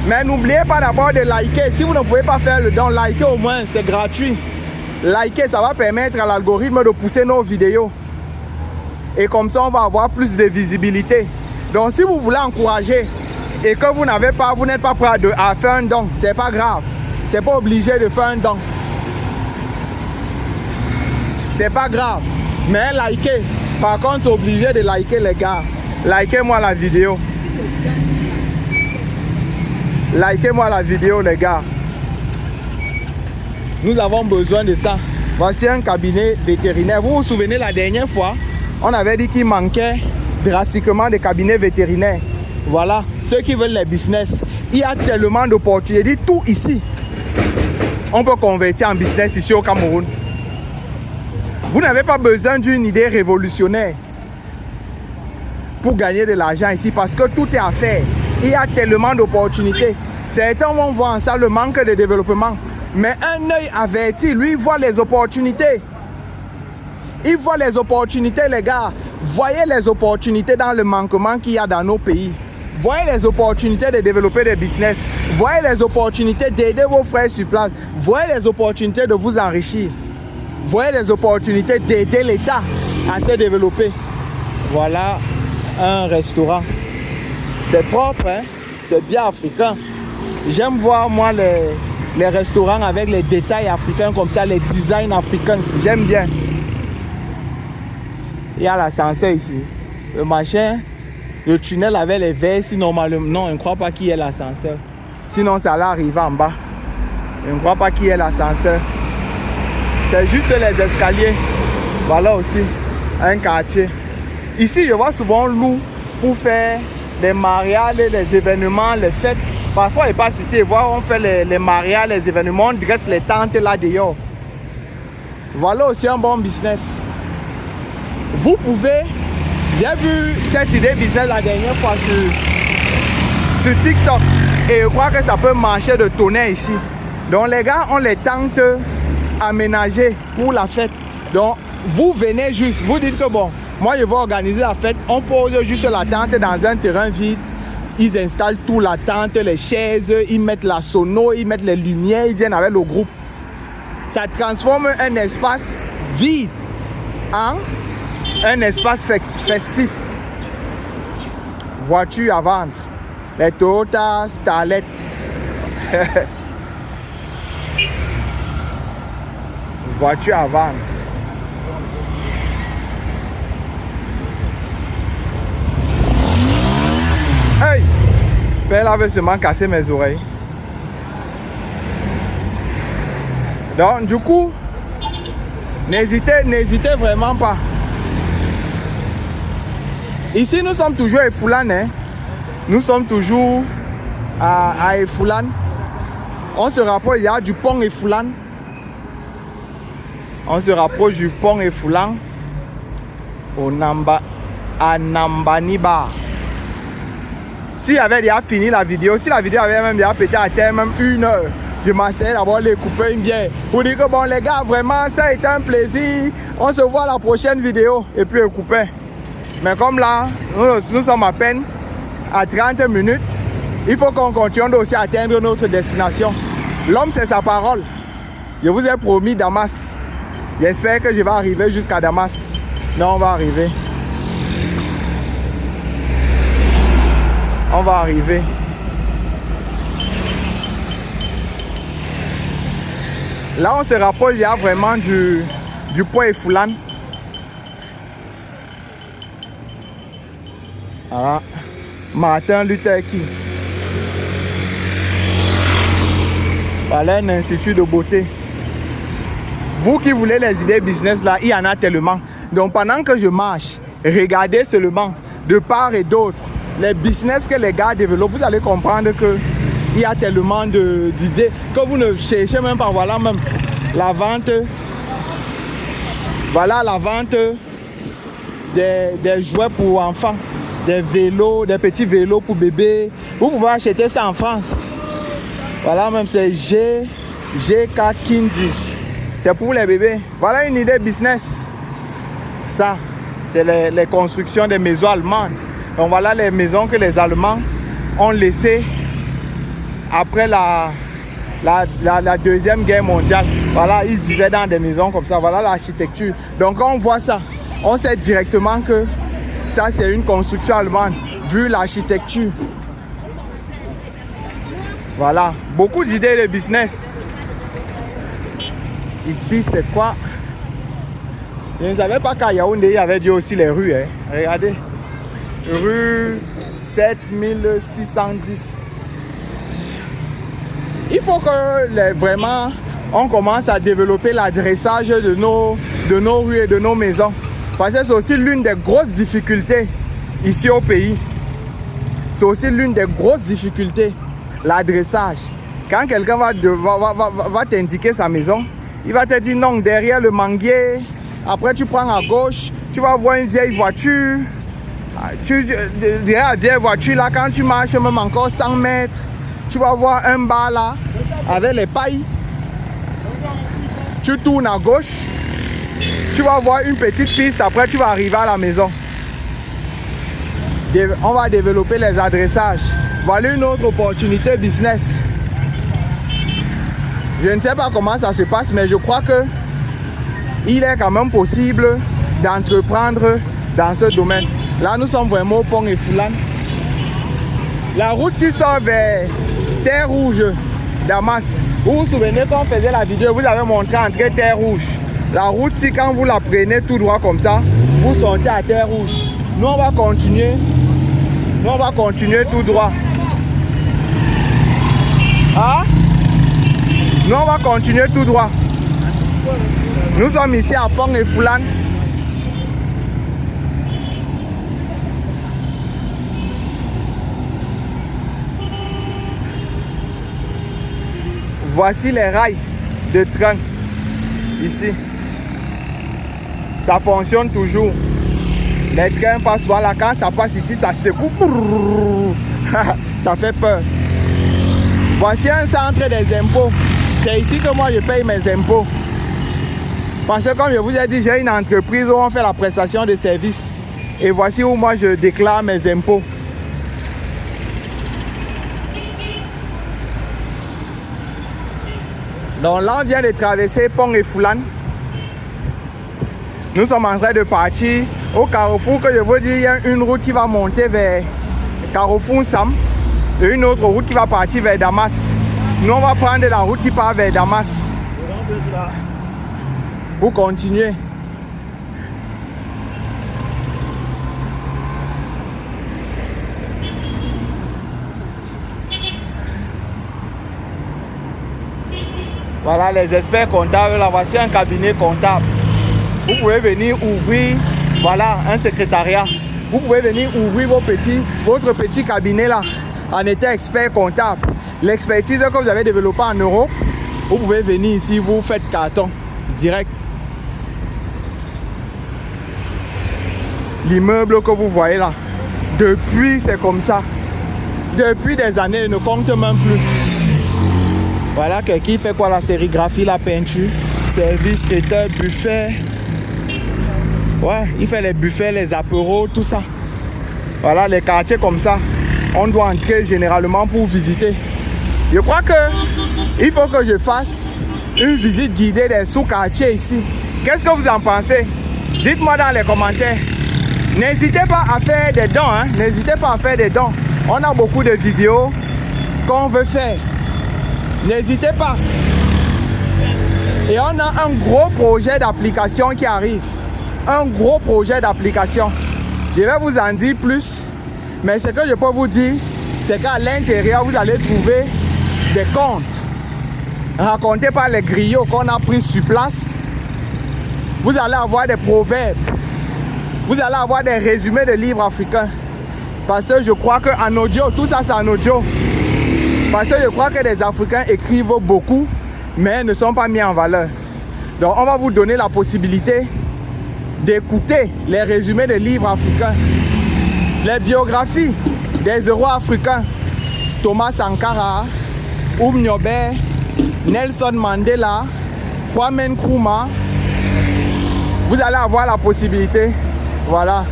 Mais n'oubliez pas d'abord de liker. Si vous ne pouvez pas faire le don, likez au moins, c'est gratuit. Liker, ça va permettre à l'algorithme de pousser nos vidéos. Et comme ça, on va avoir plus de visibilité. Donc si vous voulez encourager et que vous n'êtes pas prêt à faire un don, c'est pas grave. C'est pas obligé de faire un don. C'est pas grave. Mais likez. Par contre, c'est obligé de liker les gars. Likez-moi la vidéo. Likez-moi la vidéo les gars. Nous avons besoin de ça. Voici un cabinet vétérinaire. Vous vous souvenez la dernière fois, on avait dit qu'il manquait drastiquement de cabinets vétérinaires. Voilà, ceux qui veulent les business. Il y a tellement d'opportunités. Tout ici, on peut convertir en business ici au Cameroun. Vous n'avez pas besoin d'une idée révolutionnaire pour gagner de l'argent ici parce que tout est à faire. Il y a tellement d'opportunités. Certains vont voir en ça le manque de développement. Mais un œil averti, lui, voit les opportunités. Il voit les opportunités, les gars. Voyez les opportunités dans le manquement qu'il y a dans nos pays. Voyez les opportunités de développer des business. Voyez les opportunités d'aider vos frères sur place. Voyez les opportunités de vous enrichir. Voyez les opportunités d'aider l'État à se développer. Voilà un restaurant. C'est propre, hein? C'est bien africain. J'aime voir, moi, les restaurants avec les détails africains comme ça, les designs africains. J'aime bien. Il y a l'ascenseur ici. Le machin, le tunnel avec les verres, si normalement, non, je ne crois pas qu'il y ait l'ascenseur. Sinon, ça allait arriver en bas. Je ne crois pas qu'il y ait l'ascenseur. C'est juste les escaliers. Voilà aussi, un quartier. Ici, je vois souvent loup pour faire des mariages, les événements, les fêtes. Parfois, ils passent ici et voient, on fait les mariages, les événements, on dresse les tentes là dehors. Voilà aussi un bon business. Vous pouvez, j'ai vu cette idée business la dernière fois sur TikTok et je crois que ça peut marcher de tonnerre ici. Donc les gars ont les tentes aménagées pour la fête. Donc vous venez juste, vous dites que bon, moi je vais organiser la fête, on pose juste la tente dans un terrain vide. Ils installent tout, la tente, les chaises, ils mettent la sono, ils mettent les lumières, ils viennent avec le groupe. Ça transforme un espace vide en un espace festif. Voiture à vendre. Les Toyota Starlet. Voiture à vendre. Hey! Père là veut seulement casser mes oreilles. Donc du coup, n'hésitez vraiment pas. Ici nous sommes toujours à Foulane. Hein? Nous sommes toujours à Foulane. On se rapproche, il y a du pont et Foulane. On se rapproche du pont et Foulane. À Nambaniba. Si j'avais déjà fini la vidéo, si la vidéo avait même déjà pété à terre, même 1 heure, je m'asseyais d'abord les couper une bière. Pour dire que bon les gars, vraiment ça a été un plaisir. On se voit à la prochaine vidéo. Et puis je coupais. Mais comme là, nous sommes à peine à 30 minutes, il faut qu'on continue aussi à atteindre notre destination. L'homme, c'est sa parole. Je vous ai promis Damas. J'espère que je vais arriver jusqu'à Damas. Non, on va arriver. On va arriver. Là, on se rapproche, il y a vraiment du pont et Foulane. Voilà. Martin Luther King. Voilà un institut de beauté. Vous qui voulez les idées business là, il y en a tellement. Donc pendant que je marche, regardez seulement de part et d'autre les business que les gars développent. Vous allez comprendre que il y a tellement d'idées que vous ne cherchez même pas. Voilà même la vente. Voilà la vente des jouets pour enfants, des vélos, des petits vélos pour bébés. Vous pouvez acheter ça en France. Voilà même c'est GK Kindy. C'est pour les bébés. Voilà une idée business. Ça, c'est les constructions des maisons allemandes. Donc voilà les maisons que les Allemands ont laissées après la Deuxième Guerre mondiale. Voilà, ils vivaient dans des maisons comme ça. Voilà l'architecture. Donc quand on voit ça, on sait directement que ça c'est une construction allemande, vu l'architecture. Voilà, beaucoup d'idées de business. Ici c'est quoi? Je ne savais pas qu'à Yaoundé il y avait aussi les rues. Hein. Regardez. Rue 7610. Il faut que vraiment on commence à développer l'adressage de nos rues et de nos maisons. Parce que c'est aussi l'une des grosses difficultés ici au pays. C'est aussi l'une des grosses difficultés, l'adressage. Quand quelqu'un va t'indiquer sa maison, il va te dire non, derrière le manguier. Après tu prends à gauche, tu vas voir une vieille voiture. Derrière la vieille voiture là, quand tu marches même encore 100 mètres, tu vas voir un bar là avec les pailles. Tu tournes à gauche, tu vas voir une petite piste, après tu vas arriver à la maison. On va développer les adressages. Voilà une autre opportunité business. Je ne sais pas comment ça se passe, mais je crois que il est quand même possible d'entreprendre dans ce domaine. Là, nous sommes vraiment au pont Efoulan. La route qui sort vers Terre Rouge, Damas. Vous vous souvenez quand on faisait la vidéo, vous avez montré entrer Terre Rouge. La route, si quand vous la prenez tout droit comme ça, vous sortez à Terre Rouge. Nous, on va continuer. Nous, on va continuer tout droit. Ah? Nous, on va continuer tout droit. Nous sommes ici à Pont Efoulan. Voici les rails de train ici. Ça fonctionne toujours. Les trains passent, voilà, quand ça passe ici, ça secoue. Ça fait peur. Voici un centre des impôts. C'est ici que moi je paye mes impôts. Parce que comme je vous ai dit, j'ai une entreprise où on fait la prestation de services. Et voici où moi je déclare mes impôts. Donc là, on vient de traverser Pont Efoulan. Nous sommes en train de partir au carrefour que je vous dis. Il y a une route qui va monter vers Carrefour Sam et une autre route qui va partir vers Damas. Nous, on va prendre la route qui part vers Damas pour continuer. Voilà les experts comptables, là voici un cabinet comptable. Vous pouvez venir ouvrir, voilà, un secrétariat. Vous pouvez venir ouvrir votre petit cabinet là, en étant expert comptable. L'expertise que vous avez développée en Europe, vous pouvez venir ici, vous faites carton direct. L'immeuble que vous voyez là, depuis c'est comme ça. Depuis des années, il ne compte même plus. Voilà, quelqu'un fait quoi? La sérigraphie, la peinture, service, traiteur, buffet. Ouais, il fait les buffets, les apéros, tout ça. Voilà, les quartiers comme ça, on doit entrer généralement pour visiter. Je crois que il faut que je fasse une visite guidée des sous-quartiers ici. Qu'est-ce que vous en pensez? Dites-moi dans les commentaires. N'hésitez pas à faire des dons, hein? N'hésitez pas à faire des dons. On a beaucoup de vidéos qu'on veut faire. N'hésitez pas. Et on a un gros projet d'application qui arrive. Un gros projet d'application. Je vais vous en dire plus. Mais ce que je peux vous dire, c'est qu'à l'intérieur, vous allez trouver des contes racontés par les griots qu'on a pris sur place. Vous allez avoir des proverbes. Vous allez avoir des résumés de livres africains. Parce que je crois qu'en audio, tout ça c'est en audio. Parce que je crois que les Africains écrivent beaucoup, mais ne sont pas mis en valeur. Donc on va vous donner la possibilité d'écouter les résumés des livres africains, les biographies des héros africains, Thomas Sankara, Nyobe, Nelson Mandela, Kwame Nkrumah. Vous allez avoir la possibilité, voilà,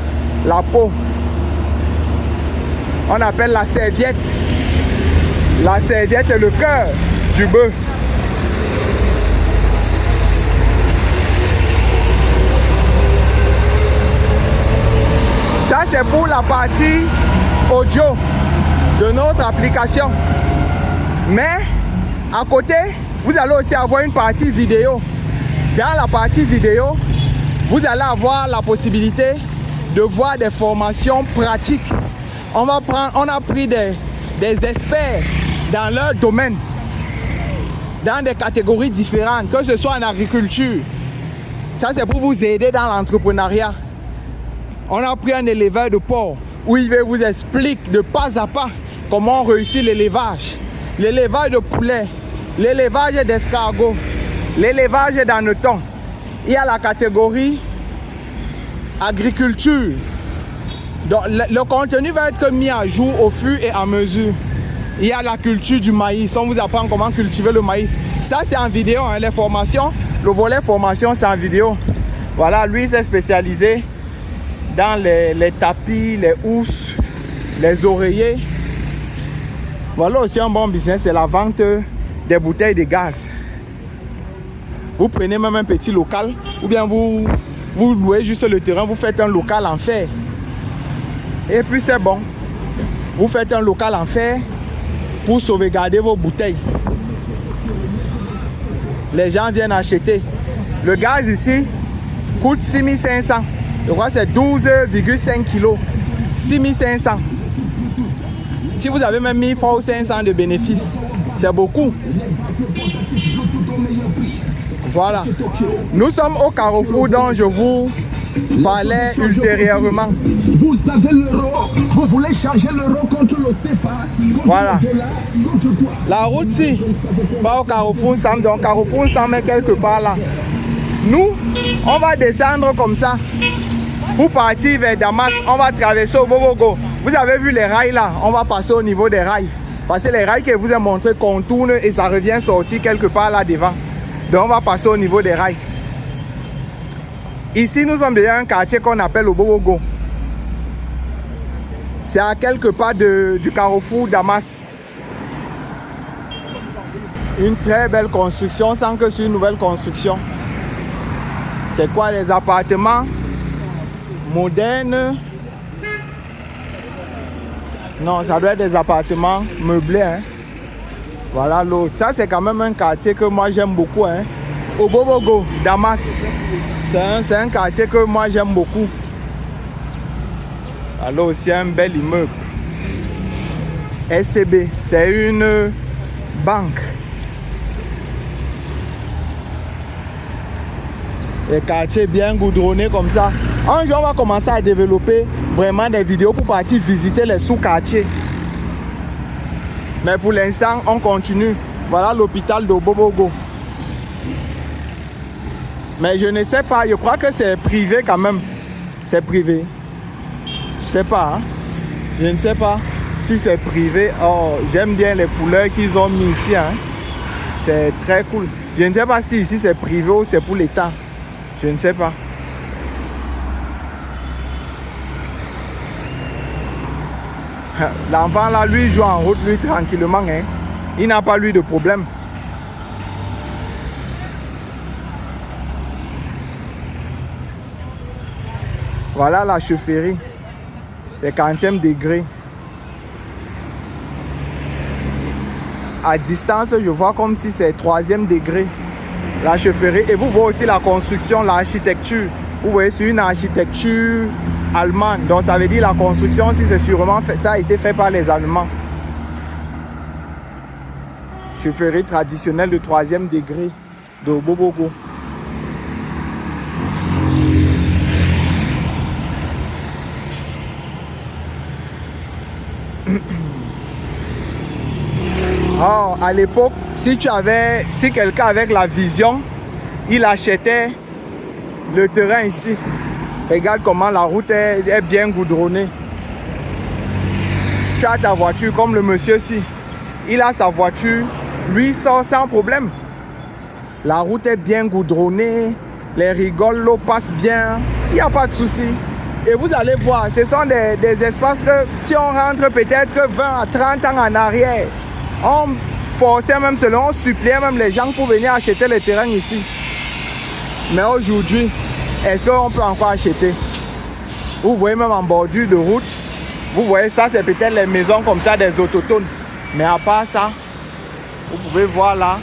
la peau. On appelle la serviette. La serviette est le cœur du bœuf. Ça, c'est pour la partie audio de notre application. Mais à côté, vous allez aussi avoir une partie vidéo. Dans la partie vidéo, vous allez avoir la possibilité de voir des formations pratiques. On a pris des experts dans leur domaine, dans des catégories différentes, que ce soit en agriculture. Ça, c'est pour vous aider dans l'entrepreneuriat. On a pris un éleveur de porc où il vous explique de pas à pas comment on réussit l'élevage. L'élevage de poulet, l'élevage d'escargots, l'élevage d'hanneton. Il y a la catégorie agriculture. Donc, le contenu va être mis à jour au fur et à mesure. Il y a la culture du maïs. On vous apprend comment cultiver le maïs. Ça, c'est en vidéo, hein, les formations. Le volet formation, c'est en vidéo. Voilà, lui, il s'est spécialisé dans les tapis, les housses, les oreillers. Voilà aussi un bon business, c'est la vente des bouteilles de gaz. Vous prenez même un petit local ou bien vous louez juste le terrain, vous faites un local en fer. Et puis c'est bon. Vous faites un local en fer pour sauvegarder vos bouteilles. Les gens viennent acheter. Le gaz ici coûte 6 500. Je crois que c'est 12,5 kg. 6 500. Si vous avez même 1000 fois 500 de bénéfices, c'est beaucoup. Voilà. Nous sommes au carrefour dont je vous parlais ultérieurement. Vous avez l'euro, vous voulez changer l'euro contre le CFA, contre voilà. le dollar, contre quoi? La route ci, pas au carrefour Sam, donc carrefour Sam est quelque part là. Nous, on va descendre comme ça pour partir vers Damas. On va traverser au Bobogo. Vous avez vu les rails là, on va passer au niveau des rails. Parce que les rails que je vous ai montré contournent et ça revient sortir quelque part là devant. Donc on va passer au niveau des rails. Ici, nous sommes déjà un quartier qu'on appelle le Bobogo. C'est à quelque part du carrefour Damas. Une très belle construction, sans que c'est une nouvelle construction. C'est quoi les appartements modernes? Non, ça doit être des appartements meublés. Hein. Voilà l'autre. Ça, c'est quand même un quartier que moi j'aime beaucoup. Hein. Au Bobogo, Damas. C'est un quartier que moi j'aime beaucoup. Alors aussi un bel immeuble. SCB, c'est une banque. Les quartiers bien goudronnés comme ça. Un jour, on va commencer à développer vraiment des vidéos pour partir visiter les sous-quartiers. Mais pour l'instant, on continue. Voilà l'hôpital de Bobogo. Mais je ne sais pas, je crois que c'est privé quand même. C'est privé. Je sais pas. Hein? Je ne sais pas si c'est privé. Oh, j'aime bien les couleurs qu'ils ont mis ici. Hein? C'est très cool. Je ne sais pas si ici c'est privé ou c'est pour l'État. Je ne sais pas. L'enfant là, lui, joue en route, lui, tranquillement. Hein? Il n'a pas, lui, de problème. Voilà la chaufferie. C'est 40e degré. À distance, je vois comme si c'est 3e degré. La chaufferie. Et vous voyez aussi la construction, l'architecture. Vous voyez, c'est une architecture allemande. Donc ça veut dire la construction, si c'est sûrement fait, ça a été fait par les Allemands. Chaufferie traditionnelle de 3e degré de Bobogo. Or, à l'époque, si quelqu'un avec la vision, il achetait le terrain ici. Regarde comment la route est bien goudronnée. Tu as ta voiture comme le monsieur ici. Il a sa voiture, lui sort sans problème. La route est bien goudronnée, les rigoles, l'eau passe bien, il n'y a pas de souci. Et vous allez voir, ce sont des espaces que si on rentre peut-être 20 à 30 ans en arrière, on forçait même selon, on suppliait même les gens pour venir acheter les terrains ici. Mais aujourd'hui, est-ce qu'on peut encore acheter? Vous voyez même en bordure de route, vous voyez ça, c'est peut-être les maisons comme ça des autochtones. Mais à part ça, vous pouvez voir là,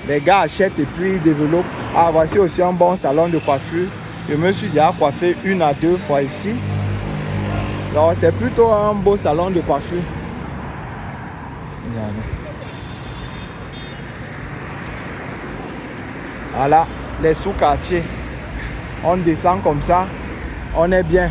les gars achètent et puis ils développent. Ah, voici aussi un bon salon de coiffure. Je me suis déjà coiffé 1 à 2 fois ici. Donc c'est plutôt un beau salon de coiffure. Regardez. Voilà, les sous-quartiers. On descend comme ça, on est bien.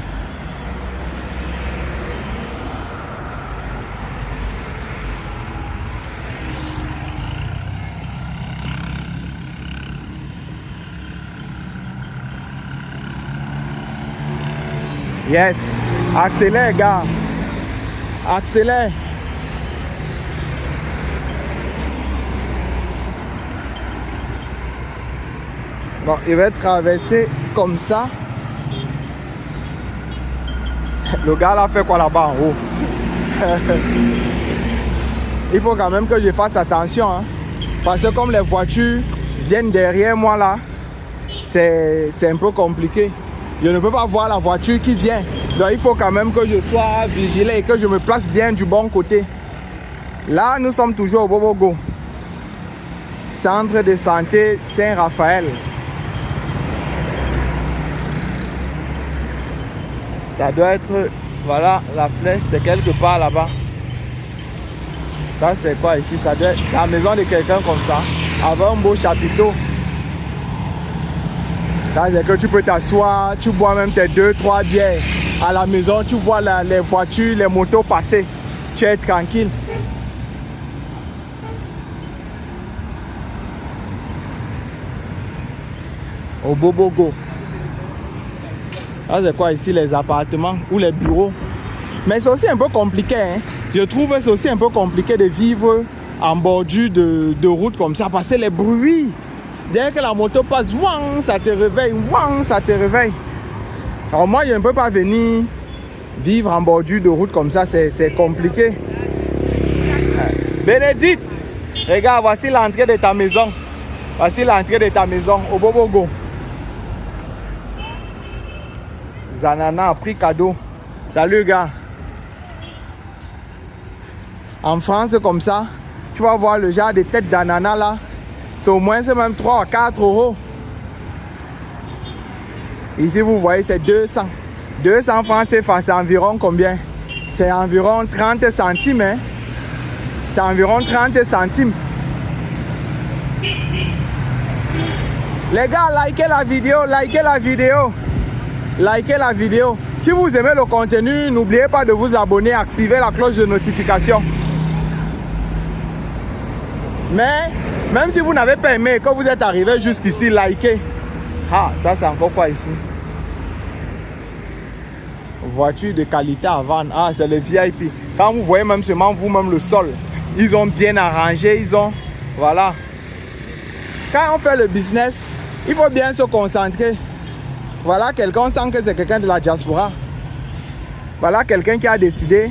Yes, accélère gars, accélère. Bon, il va traverser comme ça. Le gars là fait quoi là-bas en haut? Il faut quand même que je fasse attention, hein, parce que comme les voitures viennent derrière moi là, c'est un peu compliqué. Je ne peux pas voir la voiture qui vient. Donc il faut quand même que je sois vigilant et que je me place bien du bon côté. Là, nous sommes toujours au Bobogo. Centre de santé Saint-Raphaël. Ça doit être... Voilà, la flèche, c'est quelque part là-bas. Ça, c'est quoi ici? Ça doit être la maison de quelqu'un comme ça. Avec un beau chapiteau. C'est que tu peux t'asseoir, tu bois même tes 2-3 bières. À la maison, tu vois les voitures, les motos passer. Tu es tranquille. Au Bobogo. Là, c'est quoi ici, les appartements ou les bureaux? Mais c'est aussi un peu compliqué. Hein? Je trouve que c'est aussi un peu compliqué de vivre en bordure de route comme ça. Parce que les bruits. Dès que la moto passe, wang, ça te réveille, wang, ça te réveille. Alors moi, je ne peux pas venir vivre en bordure de route comme ça, c'est compliqué. Bénédicte, regarde, voici l'entrée de ta maison. Voici l'entrée de ta maison au Bobogo. Zanana a pris cadeau. Salut gars. En France, comme ça, tu vas voir le genre de tête d'ananas là. C'est au moins même 3 à 4 euros. Ici, vous voyez, c'est 200. 200 francs CFA, c'est environ combien? C'est environ 30 centimes. Hein? C'est environ 30 centimes. Les gars, likez la vidéo, likez la vidéo. Likez la vidéo. Si vous aimez le contenu, n'oubliez pas de vous abonner, activer la cloche de notification. Mais, même si vous n'avez pas aimé, quand vous êtes arrivé jusqu'ici, likez. Ah, ça c'est encore quoi ici? Voiture de qualité à vendre. Ah, c'est le VIP. Quand vous voyez même seulement vous-même le sol, ils ont bien arrangé, ils ont... Voilà. Quand on fait le business, il faut bien se concentrer. Voilà quelqu'un, on sent que c'est quelqu'un de la diaspora. Voilà quelqu'un qui a décidé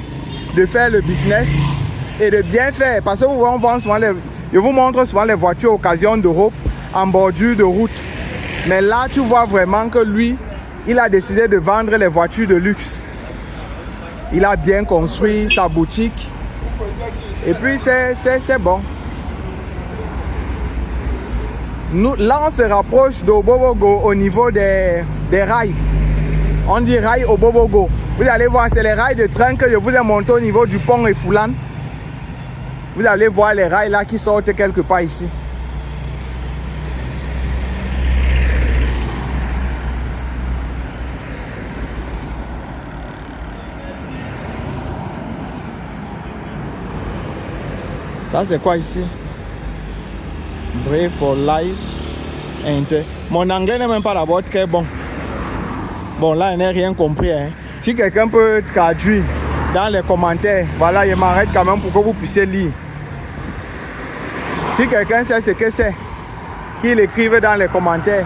de faire le business et de bien faire. Parce que on vend souvent je vous montre souvent les voitures occasion d'Europe en bordure de route. Mais là, tu vois vraiment que lui, il a décidé de vendre les voitures de luxe. Il a bien construit sa boutique. Et puis, c'est bon. Nous, là, on se rapproche de Bobogo au niveau des rails. On dit rails au Bobogo. Vous allez voir, c'est les rails de train que je vous ai monté au niveau du pont et Foulan. Vous allez voir les rails là qui sortent quelque part ici. Ça, c'est quoi ici? Brave for life. Mon anglais n'est même pas d'abord très bon. Bon, là, je n'ai rien compris. Hein. Si quelqu'un peut traduire dans les commentaires, voilà, je m'arrête quand même pour que vous puissiez lire. Si quelqu'un sait ce que c'est, qu'il écrive dans les commentaires.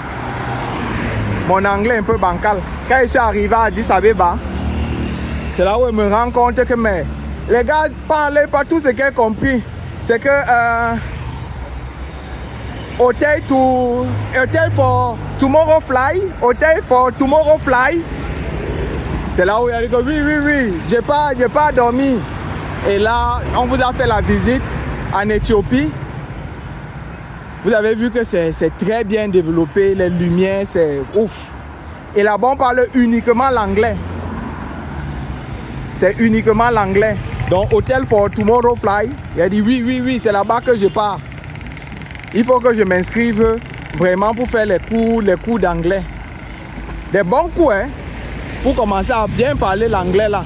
Mon anglais est un peu bancal. Quand je suis arrivé à Addis Abeba, c'est là où je me rends compte que les gars parlaient pas tout ce qu'ils ont compris. C'est que hotel for tomorrow fly, hotel for tomorrow fly. C'est là où il a dit que oui, j'ai pas dormi. Et là, on vous a fait la visite en Éthiopie. Vous avez vu que c'est très bien développé, les lumières, c'est ouf. Et là-bas, on parle uniquement l'anglais. C'est uniquement l'anglais. Donc, Hotel for Tomorrow Fly, il a dit oui, c'est là-bas que je pars. Il faut que je m'inscrive vraiment pour faire les cours d'anglais. Des bons cours, hein, pour commencer à bien parler l'anglais là.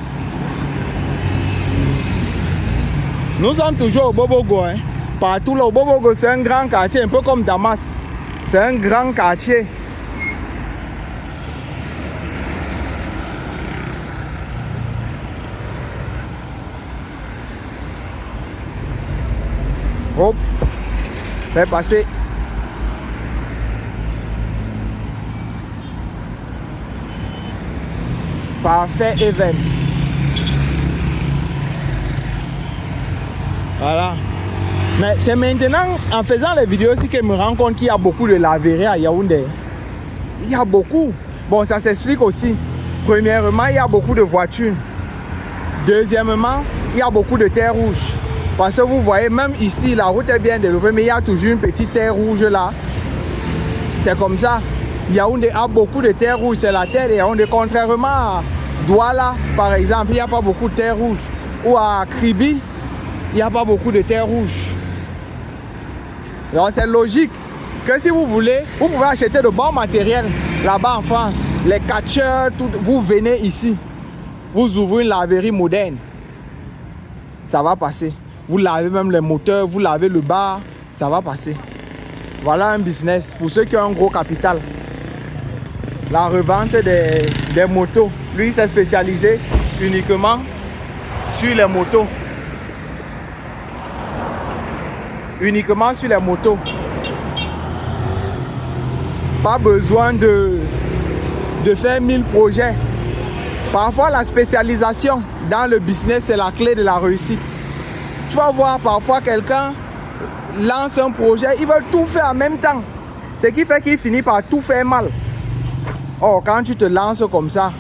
Nous sommes toujours au Bobogo, hein. Partout là, au Bobogo, c'est un grand quartier, un peu comme Damas. C'est un grand quartier. Hop, fais passer. Parfait event. Voilà. Mais c'est maintenant, en faisant les vidéos aussi, que je me rends compte qu'il y a beaucoup de laveries à Yaoundé. Il y a beaucoup. Bon, ça s'explique aussi. Premièrement, il y a beaucoup de voitures. Deuxièmement, il y a beaucoup de terre rouge. Parce que vous voyez, même ici, la route est bien développée, mais il y a toujours une petite terre rouge là. C'est comme ça. Yaoundé a beaucoup de terre rouge. C'est la terre de Yaoundé. Contrairement à Douala, par exemple, il n'y a pas beaucoup de terre rouge. Ou à Kribi, il n'y a pas beaucoup de terre rouge. Donc c'est logique que si vous voulez, vous pouvez acheter de bons matériels là-bas en France. Les catcheurs, tout, vous venez ici. Vous ouvrez une laverie moderne. Ça va passer. Vous lavez même les moteurs, vous lavez le bar, ça va passer. Voilà un business pour ceux qui ont un gros capital. La revente des motos. Lui, il s'est spécialisé uniquement sur les motos. Uniquement sur les motos. Pas besoin de faire 1000 projets. Parfois, la spécialisation dans le business, c'est la clé de la réussite. Tu vas voir parfois quelqu'un lance un projet, il veut tout faire en même temps. Ce qui fait qu'il finit par tout faire mal. Or, quand tu te lances comme ça,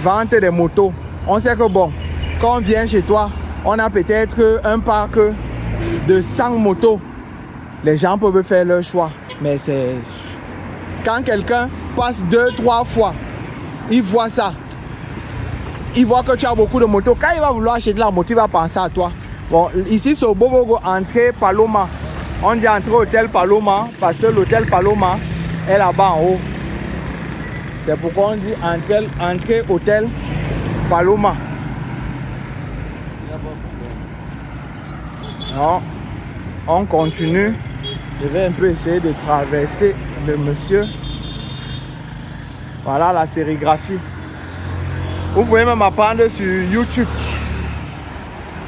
vente des motos, on sait que bon, quand on vient chez toi, on a peut-être un parc de 100 motos. Les gens peuvent faire leur choix. Mais c'est... Quand quelqu'un passe 2-3 fois, il voit ça. Il voit que tu as beaucoup de motos. Quand il va vouloir acheter la moto, il va penser à toi. Bon, ici, c'est au Bobogo, entrée Paloma. On dit entrée hôtel Paloma parce que l'hôtel Paloma est là-bas en haut. C'est pourquoi on dit entrée hôtel Paloma. Non, on continue. Je vais un peu essayer de traverser le monsieur. Voilà la sérigraphie. Vous pouvez même apprendre sur YouTube.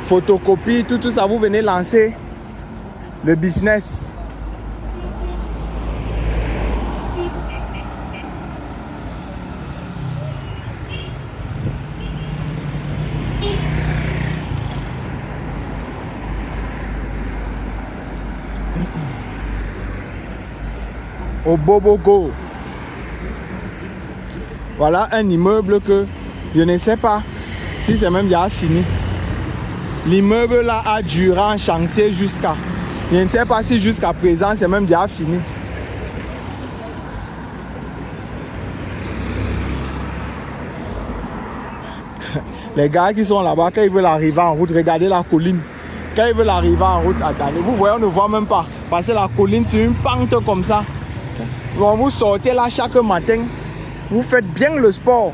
Photocopie, tout ça, vous venez lancer le business. Au Bobogo. Voilà un immeuble que je ne sais pas si c'est même déjà fini. L'immeuble là a duré en chantier jusqu'à... Je ne sais pas si jusqu'à présent c'est même déjà fini. Les gars qui sont là-bas, quand ils veulent arriver en route, regardez la colline. Quand ils veulent arriver en route, attendez, vous voyez, on ne voit même pas. Parce que la colline, c'est une pente comme ça. Quand vous sortez là chaque matin, vous faites bien le sport.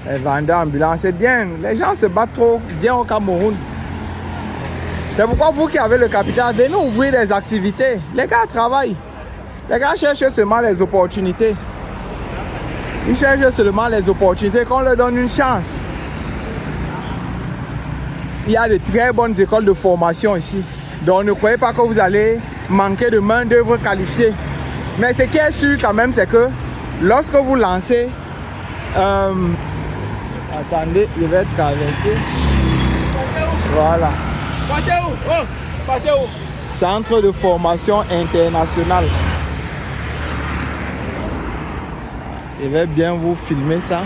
Les vendeurs ambulants, c'est bien. Les gens se battent trop bien au Cameroun. C'est pourquoi vous qui avez le capital, venez ouvrir des activités. Les gars travaillent. Les gars cherchent seulement les opportunités. Ils cherchent seulement les opportunités, qu'on leur donne une chance. Il y a de très bonnes écoles de formation ici. Donc ne croyez pas que vous allez manquer de main d'œuvre qualifiée. Mais ce qui est sûr quand même, c'est que lorsque vous lancez... attendez, je vais traverser. Voilà. Centre de formation international. Je vais bien vous filmer ça.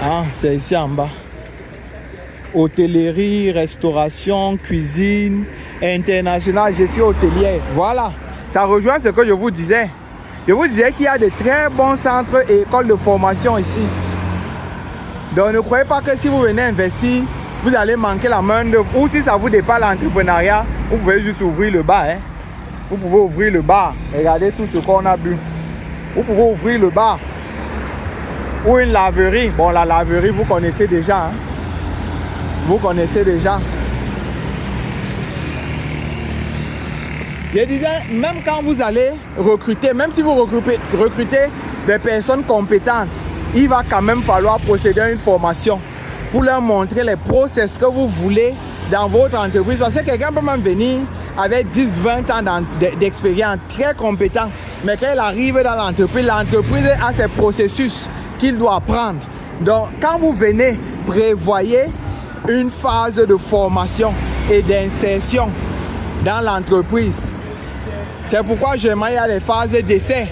Ah, c'est ici en bas. Hôtellerie, restauration, cuisine, international, gestion hôtelière. Voilà, ça rejoint ce que je vous disais. Je vous disais qu'il y a de très bons centres et écoles de formation ici. Donc ne croyez pas que si vous venez investir, vous allez manquer la main d'œuvre. Ou si ça vous dépasse l'entrepreneuriat, vous pouvez juste ouvrir le bar. Hein. Vous pouvez ouvrir le bar. Regardez tout ce qu'on a bu. Vous pouvez ouvrir le bar. Ou une laverie. Bon, la laverie, vous connaissez déjà. Hein. Vous connaissez déjà. Je disais, même quand vous allez recruter, même si vous recrutez des personnes compétentes, il va quand même falloir procéder à une formation pour leur montrer les process que vous voulez dans votre entreprise. Parce que quelqu'un peut même venir avec 10-20 ans d'expérience, très compétent, mais quand il arrive dans l'entreprise a ses processus qu'il doit apprendre. Donc, quand vous venez, prévoyez une phase de formation et d'insertion dans l'entreprise. C'est pourquoi j'aimerais y aller phases d'essai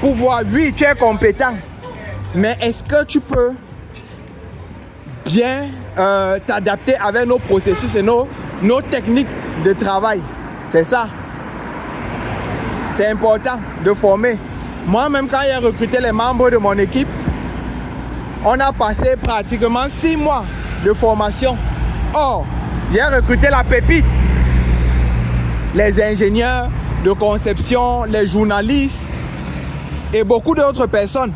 pour voir, oui, tu es compétent, mais est-ce que tu peux bien t'adapter avec nos processus et nos techniques de travail? C'est ça. C'est important de former. Moi-même, quand j'ai recruté les membres de mon équipe, on a passé pratiquement 6 mois de formation. Or, j'ai recruté la pépite. Les ingénieurs de conception, les journalistes et beaucoup d'autres personnes.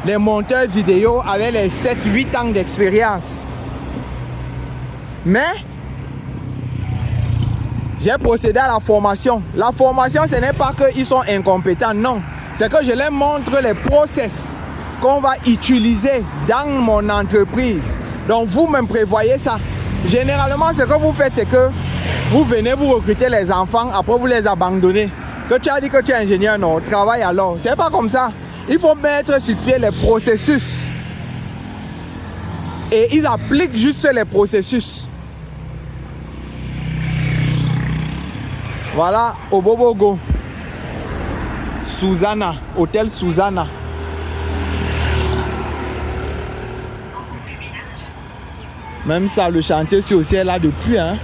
Les monteurs vidéo avaient les 7-8 ans d'expérience. Mais, j'ai procédé à la formation. La formation, ce n'est pas qu'ils sont incompétents, non. C'est que je leur montre les process qu'on va utiliser dans mon entreprise. Donc, vous-même prévoyez ça. Généralement, ce que vous faites, c'est que vous venez, vous recrutez les enfants, après vous les abandonnez. Que tu as dit que tu es ingénieur, non, travaille alors. C'est pas comme ça. Il faut mettre sur pied les processus. Et ils appliquent juste les processus. Voilà, au Bobogo. Susanna, hôtel Susanna. Même ça, le chantier sur aussi est là depuis. Hein.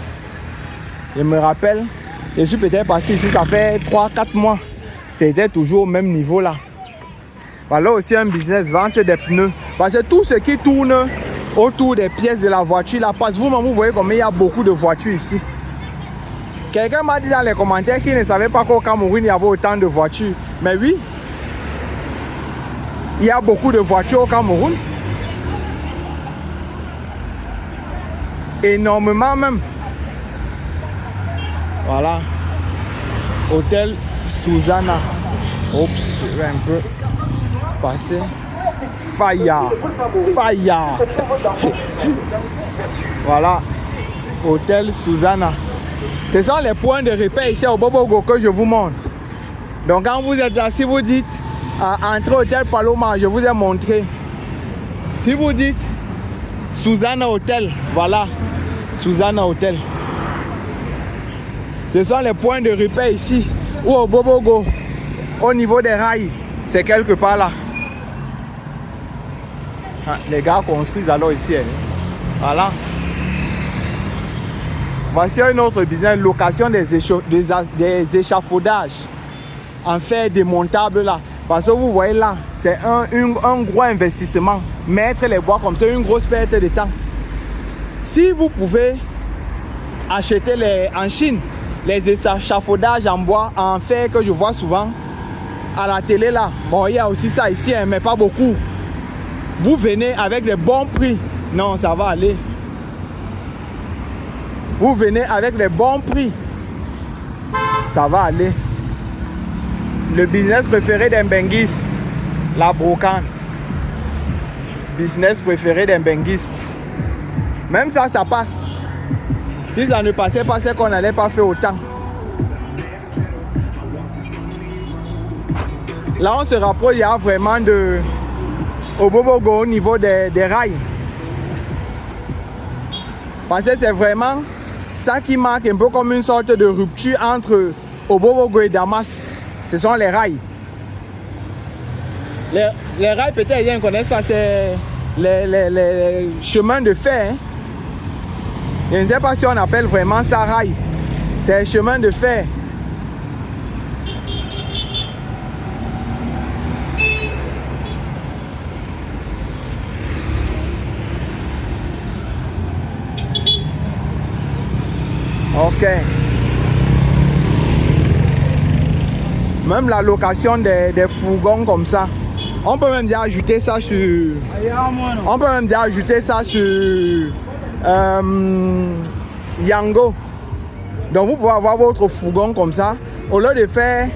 Je me rappelle, je suis peut-être passé ici, ça fait 3-4 mois. C'était toujours au même niveau là. Voilà aussi un business, vente des pneus. Parce que tout ce qui tourne autour des pièces de la voiture là, parce que vous-même vous voyez comme il y a beaucoup de voitures ici. Quelqu'un m'a dit dans les commentaires qu'il ne savait pas qu'au Cameroun il y avait autant de voitures. Mais oui, il y a beaucoup de voitures au Cameroun. Énormément même. Voilà. Hôtel Susanna. Oups, je vais un peu passer. Faya. Voilà. Hôtel Susanna. Ce sont les points de repère ici au Bobogo que je vous montre. Donc quand vous êtes là, si vous dites entre Hôtel Paloma, je vous ai montré. Si vous dites Susanna Hôtel, voilà. Susanna Hôtel. Ce sont les points de repère ici, ou au Bobogo, au niveau des rails. C'est quelque part là. Ah, les gars construisent alors ici. Hein. Voilà. Voici un autre business, location des échafaudages en fer démontable là. Parce que vous voyez là, c'est un gros investissement. Mettre les bois comme ça, une grosse perte de temps. Si vous pouvez acheter en Chine, les échafaudages en bois, en fer que je vois souvent à la télé là. Bon, il y a aussi ça ici, hein, mais pas beaucoup. Vous venez avec les bons prix. Non, ça va aller. Vous venez avec les bons prix. Ça va aller. Le business préféré d'un benguiste, la brocante. Business préféré d'un benguiste. Même ça, ça passe. Si ça ne passait pas, c'est qu'on n'allait pas faire autant. Là, on se rapproche, il y a vraiment de Obobogo au niveau des rails. Parce que c'est vraiment ça qui marque un peu comme une sorte de rupture entre Obobogo et Damas. Ce sont les rails. Les rails, peut-être, ils ne connaissent pas, c'est les chemins de fer. Hein. Je ne sais pas si on appelle vraiment ça rail. C'est un chemin de fer. Ok. Même la location des fourgons comme ça. On peut même déjà ajouter ça sur... On peut même déjà ajouter ça sur... Yango. Donc vous pouvez avoir votre fourgon comme ça. Au lieu de faire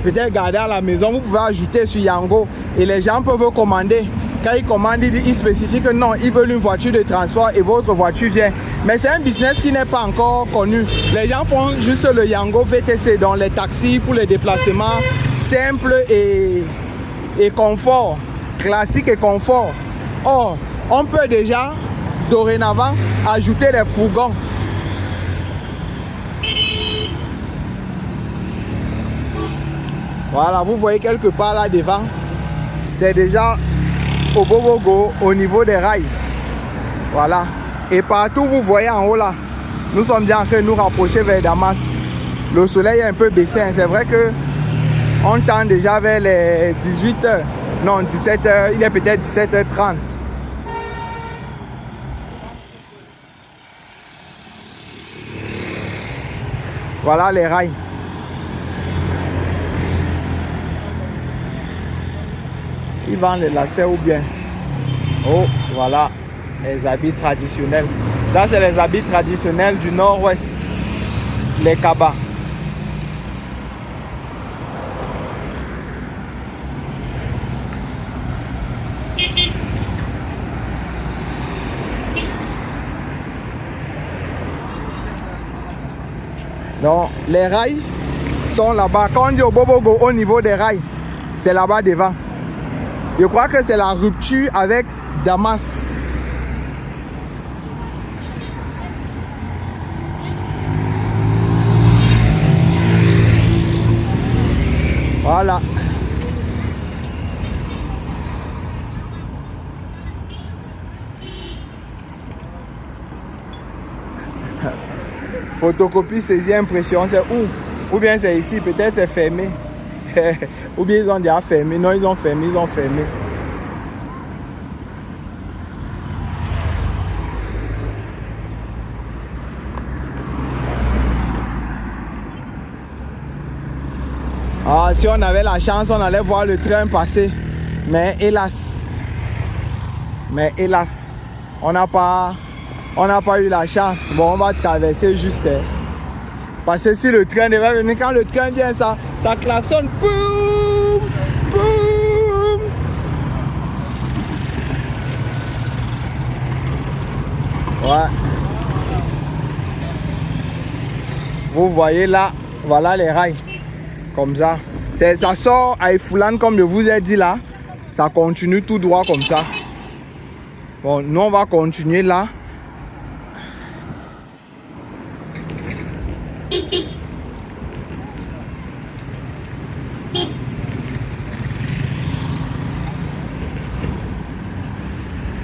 peut-être garder à la maison, vous pouvez ajouter sur Yango. Et les gens peuvent commander. Quand ils commandent, ils spécifient que non, ils veulent une voiture de transport et votre voiture vient. Mais c'est un business qui n'est pas encore connu. Les gens font juste le Yango VTC, dans les taxis pour les déplacements simples et confort. Classique et confort. Or, on peut déjà, dorénavant, ajouter les fourgons. Voilà, vous voyez quelque part là devant. C'est déjà Obobogo au niveau des rails. Voilà. Et partout, vous voyez en haut là, nous sommes bien en train de nous rapprocher vers Damas. Le soleil est un peu baissé. C'est vrai que on tend déjà vers les 18h. Non, 17h. Il est peut-être 17h30. Voilà les rails. Ils vendent les lacets ou bien. Oh, voilà. Les habits traditionnels. Ça, c'est les habits traditionnels du nord-ouest. Les kabas. Donc, les rails sont là-bas. Quand on dit au Bobogo, au niveau des rails, c'est là-bas devant. Je crois que c'est la rupture avec Damas. Voilà. Photocopie, saisie, impression, c'est où? Ou bien c'est ici, peut-être c'est fermé. Ou bien ils ont déjà fermé. Non, ils ont fermé. Ah, si on avait la chance, on allait voir le train passer. Mais hélas, on n'a pas eu la chance. Bon, on va traverser juste. Parce que si le train devait venir, quand le train vient, ça klaxonne. Boum, boum. Ouais. Vous voyez là, voilà les rails. Comme ça. Ça sort à Ifoulan, comme je vous ai dit là. Ça continue tout droit comme ça. Bon, nous on va continuer là.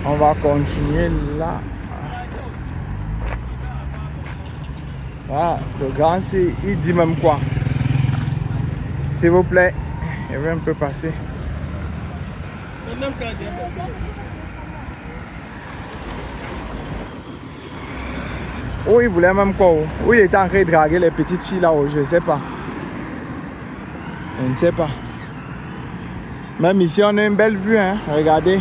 On va continuer là. Voilà, le grand, il dit même quoi? S'il vous plaît, je vais un peu passer. Oh, il voulait même quoi? Oh, il était en train de draguer les petites filles là-haut, je ne sais pas. Je ne sais pas. Même ici, on a une belle vue, hein. Regardez.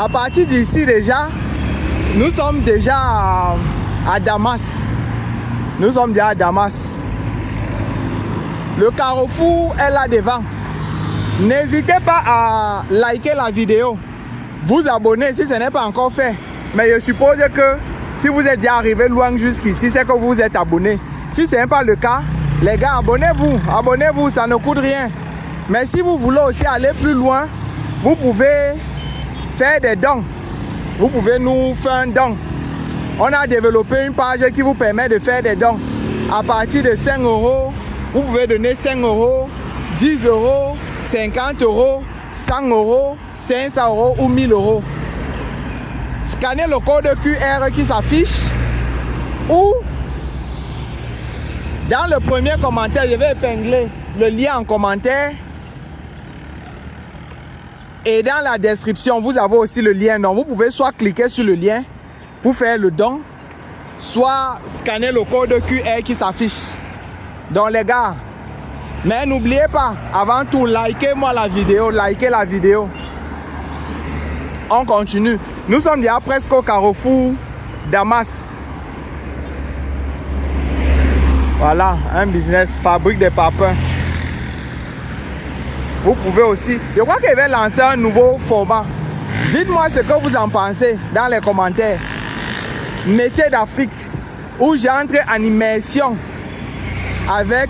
À partir d'ici déjà, nous sommes déjà à Damas. Nous sommes déjà à Damas. Le carrefour est là devant. N'hésitez pas à liker la vidéo, vous abonner si ce n'est pas encore fait. Mais je suppose que si vous êtes déjà arrivé loin jusqu'ici, c'est que vous êtes abonné. Si ce n'est pas le cas, les gars, abonnez-vous, ça ne coûte rien. Mais si vous voulez aussi aller plus loin, vous pouvez faire des dons. Vous pouvez nous faire un don. On a développé une page qui vous permet de faire des dons. À partir de 5 €, vous pouvez donner 5 €, 10 €, 50 €, 100 €, 500 € ou 1000 €. Scannez le code QR qui s'affiche ou dans le premier commentaire, je vais épingler le lien en commentaire. Et dans la description, vous avez aussi le lien. Donc, vous pouvez soit cliquer sur le lien pour faire le don, soit scanner le code QR qui s'affiche. Donc, les gars, mais n'oubliez pas, avant tout, likez-moi la vidéo, likez la vidéo. On continue. Nous sommes déjà presque au carrefour Damas. Voilà, un business, fabrique des papins. Vous pouvez aussi, je crois qu'il va lancer un nouveau format. Dites-moi ce que vous en pensez dans les commentaires. Métier d'Afrique, où j'entre en immersion avec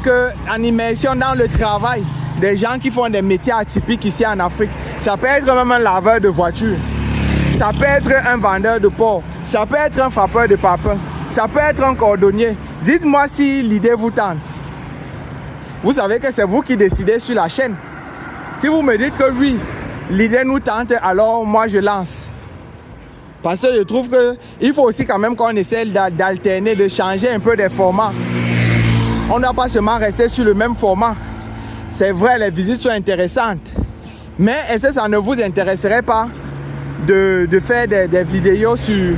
animation dans le travail des gens qui font des métiers atypiques ici en Afrique. Ça peut être même un laveur de voiture, ça peut être un vendeur de porc, ça peut être un frappeur de papin, ça peut être un cordonnier. Dites-moi si l'idée vous tente. Vous savez que c'est vous qui décidez sur la chaîne. Si vous me dites que oui, l'idée nous tente, alors moi je lance. Parce que je trouve qu'il faut aussi quand même qu'on essaie d'alterner, de changer un peu des formats. On ne doit pas seulement rester sur le même format. C'est vrai, les visites sont intéressantes. Mais est-ce que ça ne vous intéresserait pas de faire des vidéos sur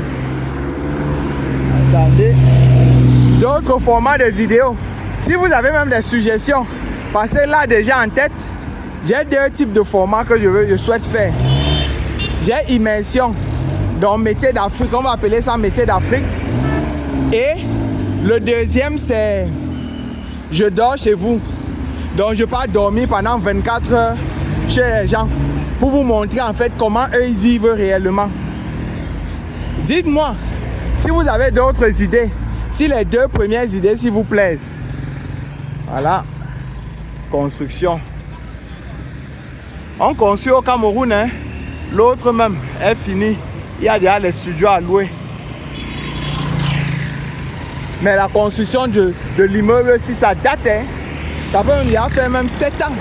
d'autres formats de vidéos? Si vous avez même des suggestions, passez là déjà en tête. J'ai deux types de formats que je souhaite faire. J'ai immersion, donc métier d'Afrique, on va appeler ça métier d'Afrique. Et le deuxième, c'est je dors chez vous. Donc je pars dormir pendant 24 heures chez les gens pour vous montrer en fait comment eux ils vivent réellement. Dites-moi si vous avez d'autres idées, si les deux premières idées s'il vous plaisent. Voilà, construction. On construit au Cameroun, hein? L'autre même est fini. Il y a déjà les studios à louer. Mais la construction de l'immeuble, si ça date, hein, ça peut déjà faire même 7 ans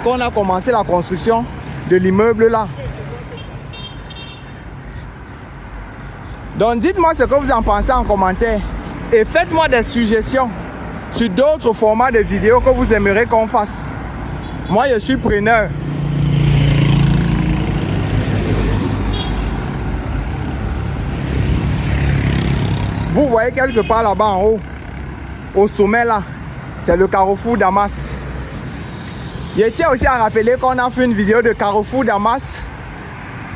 qu'on a commencé la construction de l'immeuble là. Donc dites-moi ce que vous en pensez en commentaire et faites-moi des suggestions sur d'autres formats de vidéos que vous aimeriez qu'on fasse. Moi, je suis preneur. Vous voyez quelque part là-bas en haut, au sommet là, c'est le carrefour Damas. Je tiens aussi à rappeler qu'on a fait une vidéo de carrefour Damas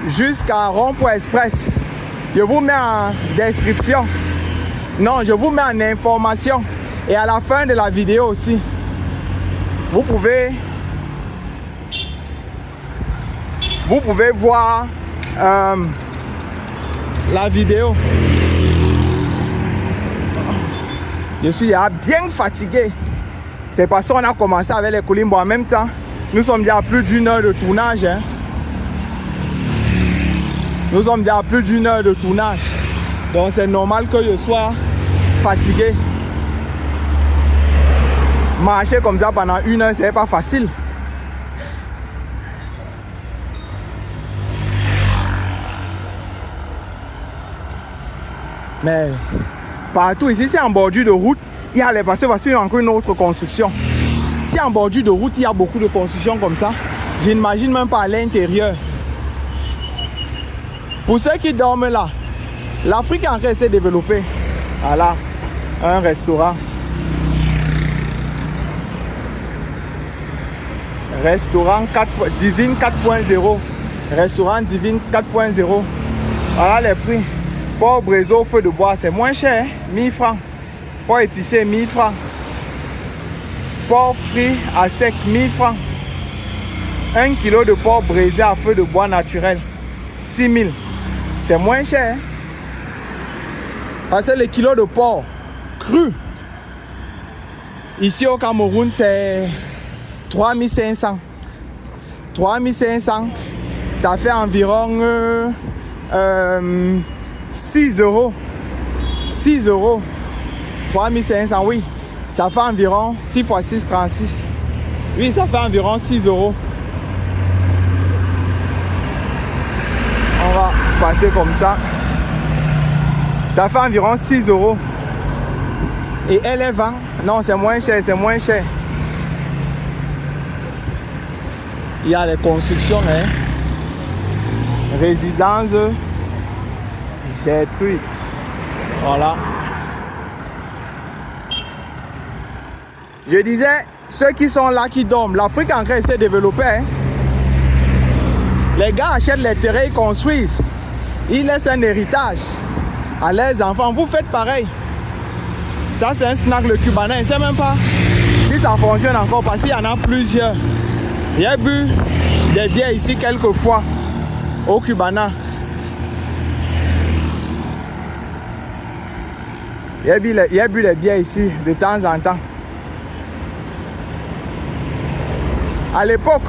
jusqu'à Rond-Point Express. Je vous mets en description. Non, je vous mets en information. Et à la fin de la vidéo aussi, vous pouvez voir la vidéo. Je suis bien fatigué. C'est parce qu'on a commencé avec les Koulimbo en même temps. Nous sommes déjà à plus d'1 heure de tournage. Hein. Nous sommes déjà à plus d'1 heure de tournage. Donc c'est normal que je sois fatigué. Marcher comme ça pendant 1 heure, c'est pas facile. Mais partout ici, c'est en bordure de route, il y a les passés, voici encore une autre construction. Si en bordure de route, il y a beaucoup de constructions comme ça, je n'imagine même pas à l'intérieur. Pour ceux qui dorment là, l'Afrique est en train de se développer. Voilà, un restaurant. Restaurant Divine 4.0. Restaurant Divine 4.0. Voilà les prix. Porc Brésil, feu de bois, c'est moins cher, 1000 francs. Porc épicé, 1000 francs. Porc frit à sec, 1000 francs. 1 kg de porc braisé à feu de bois naturel, 6000. C'est moins cher. Parce que les kilos de porc cru, ici au Cameroun, c'est 3500. 3500, ça fait environ 6 euros. 6 euros. 3500, oui. Ça fait environ 6 x 6, 36. Oui, ça fait environ 6 euros. On va passer comme ça. Ça fait environ 6 euros. Et elle est 20. Non, c'est moins cher, c'est moins cher. Il y a les constructions, hein. Résidence Gertrude. Voilà. Je disais, ceux qui sont là, qui dorment, l'Afrique est en train de se développer. Hein. Les gars achètent les terrains, ils construisent. Ils laissent un héritage à leurs enfants. Vous faites pareil. Ça, c'est un snack, le Cubana. Je ne sais même pas si ça fonctionne encore parce qu'il y en a plusieurs. J'ai bu des bières ici quelques fois au Cubana. J'ai bu les bières ici de temps en temps. À l'époque,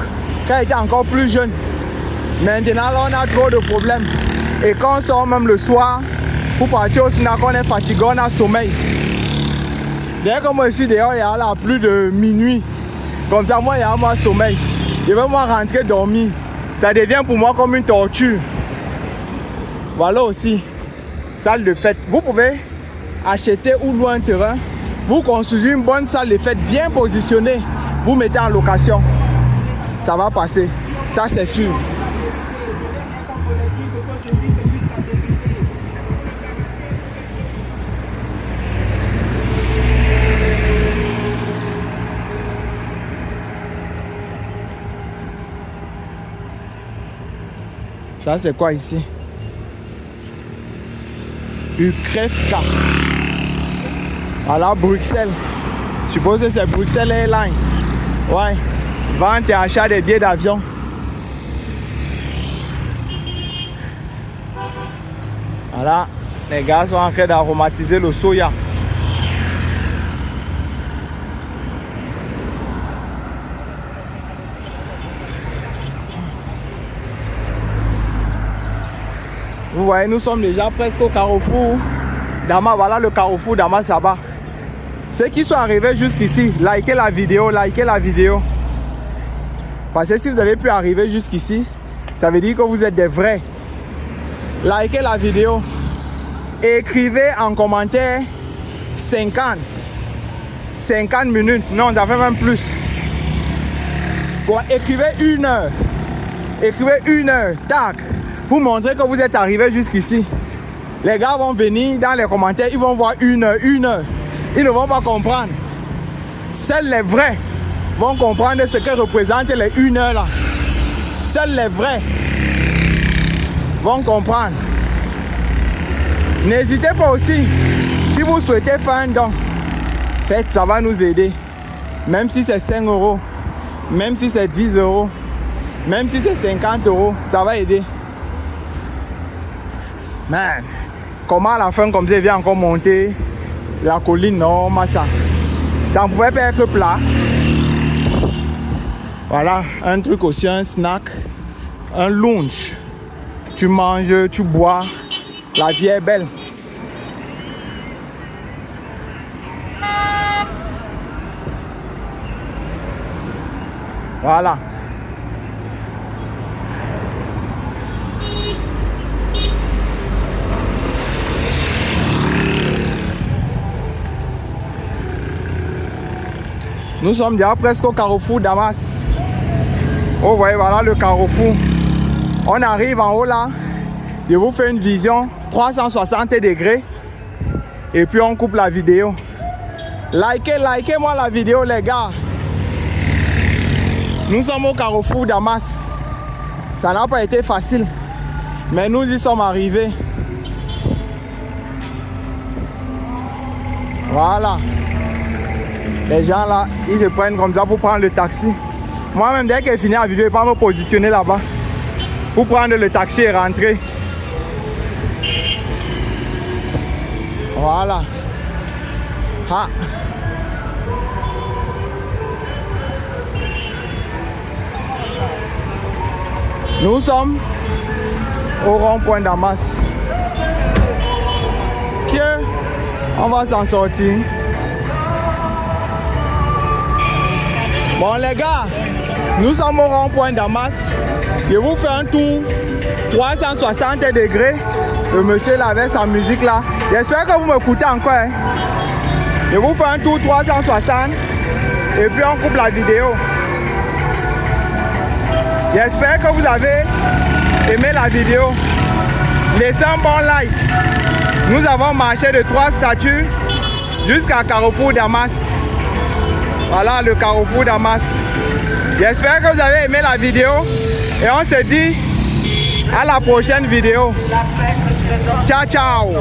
quand j'étais encore plus jeune, maintenant là, on a trop de problèmes. Et quand on sort même le soir, pour partir au snack, on est fatigué, on a sommeil. Dès que moi je suis dehors, il y a là plus de minuit. Comme ça, moi, il y a moi sommeil. Je veux moi rentrer dormir. Ça devient pour moi comme une torture. Voilà aussi, salle de fête. Vous pouvez acheter ou louer un terrain. Vous construisez une bonne salle de fête bien positionnée. Vous mettez en location. Ça va passer. Ça, c'est sûr. Ça, c'est quoi ici? Ukrefka. Voilà, Bruxelles. Je suppose que c'est Bruxelles Airlines. Ouais. Vente et achat des billets d'avion. Voilà. Les gars sont en train d'aromatiser le soya. Vous voyez, nous sommes déjà presque au carrefour Damas. Voilà le carrefour Damas là-bas. Ceux qui sont arrivés jusqu'ici, likez la vidéo, likez la vidéo. Parce que si vous avez pu arriver jusqu'ici, ça veut dire que vous êtes des vrais. Likez la vidéo. Et écrivez en commentaire 50 minutes. Non, ça fait même plus. Bon, écrivez 1 heure. Écrivez 1 heure. Tac. Pour montrer que vous êtes arrivé jusqu'ici. Les gars vont venir dans les commentaires, ils vont voir 1 heure, 1 heure. Ils ne vont pas comprendre. Seuls les vrais vont comprendre ce que représente les 1 heure là. Seuls les vrais vont comprendre. N'hésitez pas aussi, si vous souhaitez faire un don, faites, ça va nous aider. Même si c'est 5 euros, même si c'est 10 euros, même si c'est 50 euros, ça va aider. Man, comment à la fin, comme ça, il vient encore monter la colline, non, ça ne pouvait pas être plat. Voilà, un truc aussi, un snack, un lunch. Tu manges, tu bois, la vie est belle. Voilà. Nous sommes déjà presque au carrefour Damas. Oh, voyez, voilà le carrefour. On arrive en haut là. Je vous fais une vision 360 degrés. Et puis on coupe la vidéo. Likez-moi la vidéo, les gars. Nous sommes au carrefour Damas. Ça n'a pas été facile. Mais nous y sommes arrivés. Voilà. Les gens là, ils se prennent comme ça pour prendre le taxi. Moi-même, dès que j'ai fini la vidéo, je vais pas me positionner là-bas pour prendre le taxi et rentrer. Voilà. Ah. Nous sommes au rond-point Damas. On va s'en sortir. Bon les gars, nous sommes au rond-point Damas. Je vous fais un tour 360 degrés. Le monsieur là avec sa musique là. J'espère que vous m'écoutez encore. Hein. Je vous fais un tour 360 et puis on coupe la vidéo. J'espère que vous avez aimé la vidéo. Laissez un bon like. Nous avons marché de 3 statues jusqu'à Carrefour Damas. Voilà le Carrefour Damas. J'espère que vous avez aimé la vidéo. Et on se dit à la prochaine vidéo. Ciao, ciao.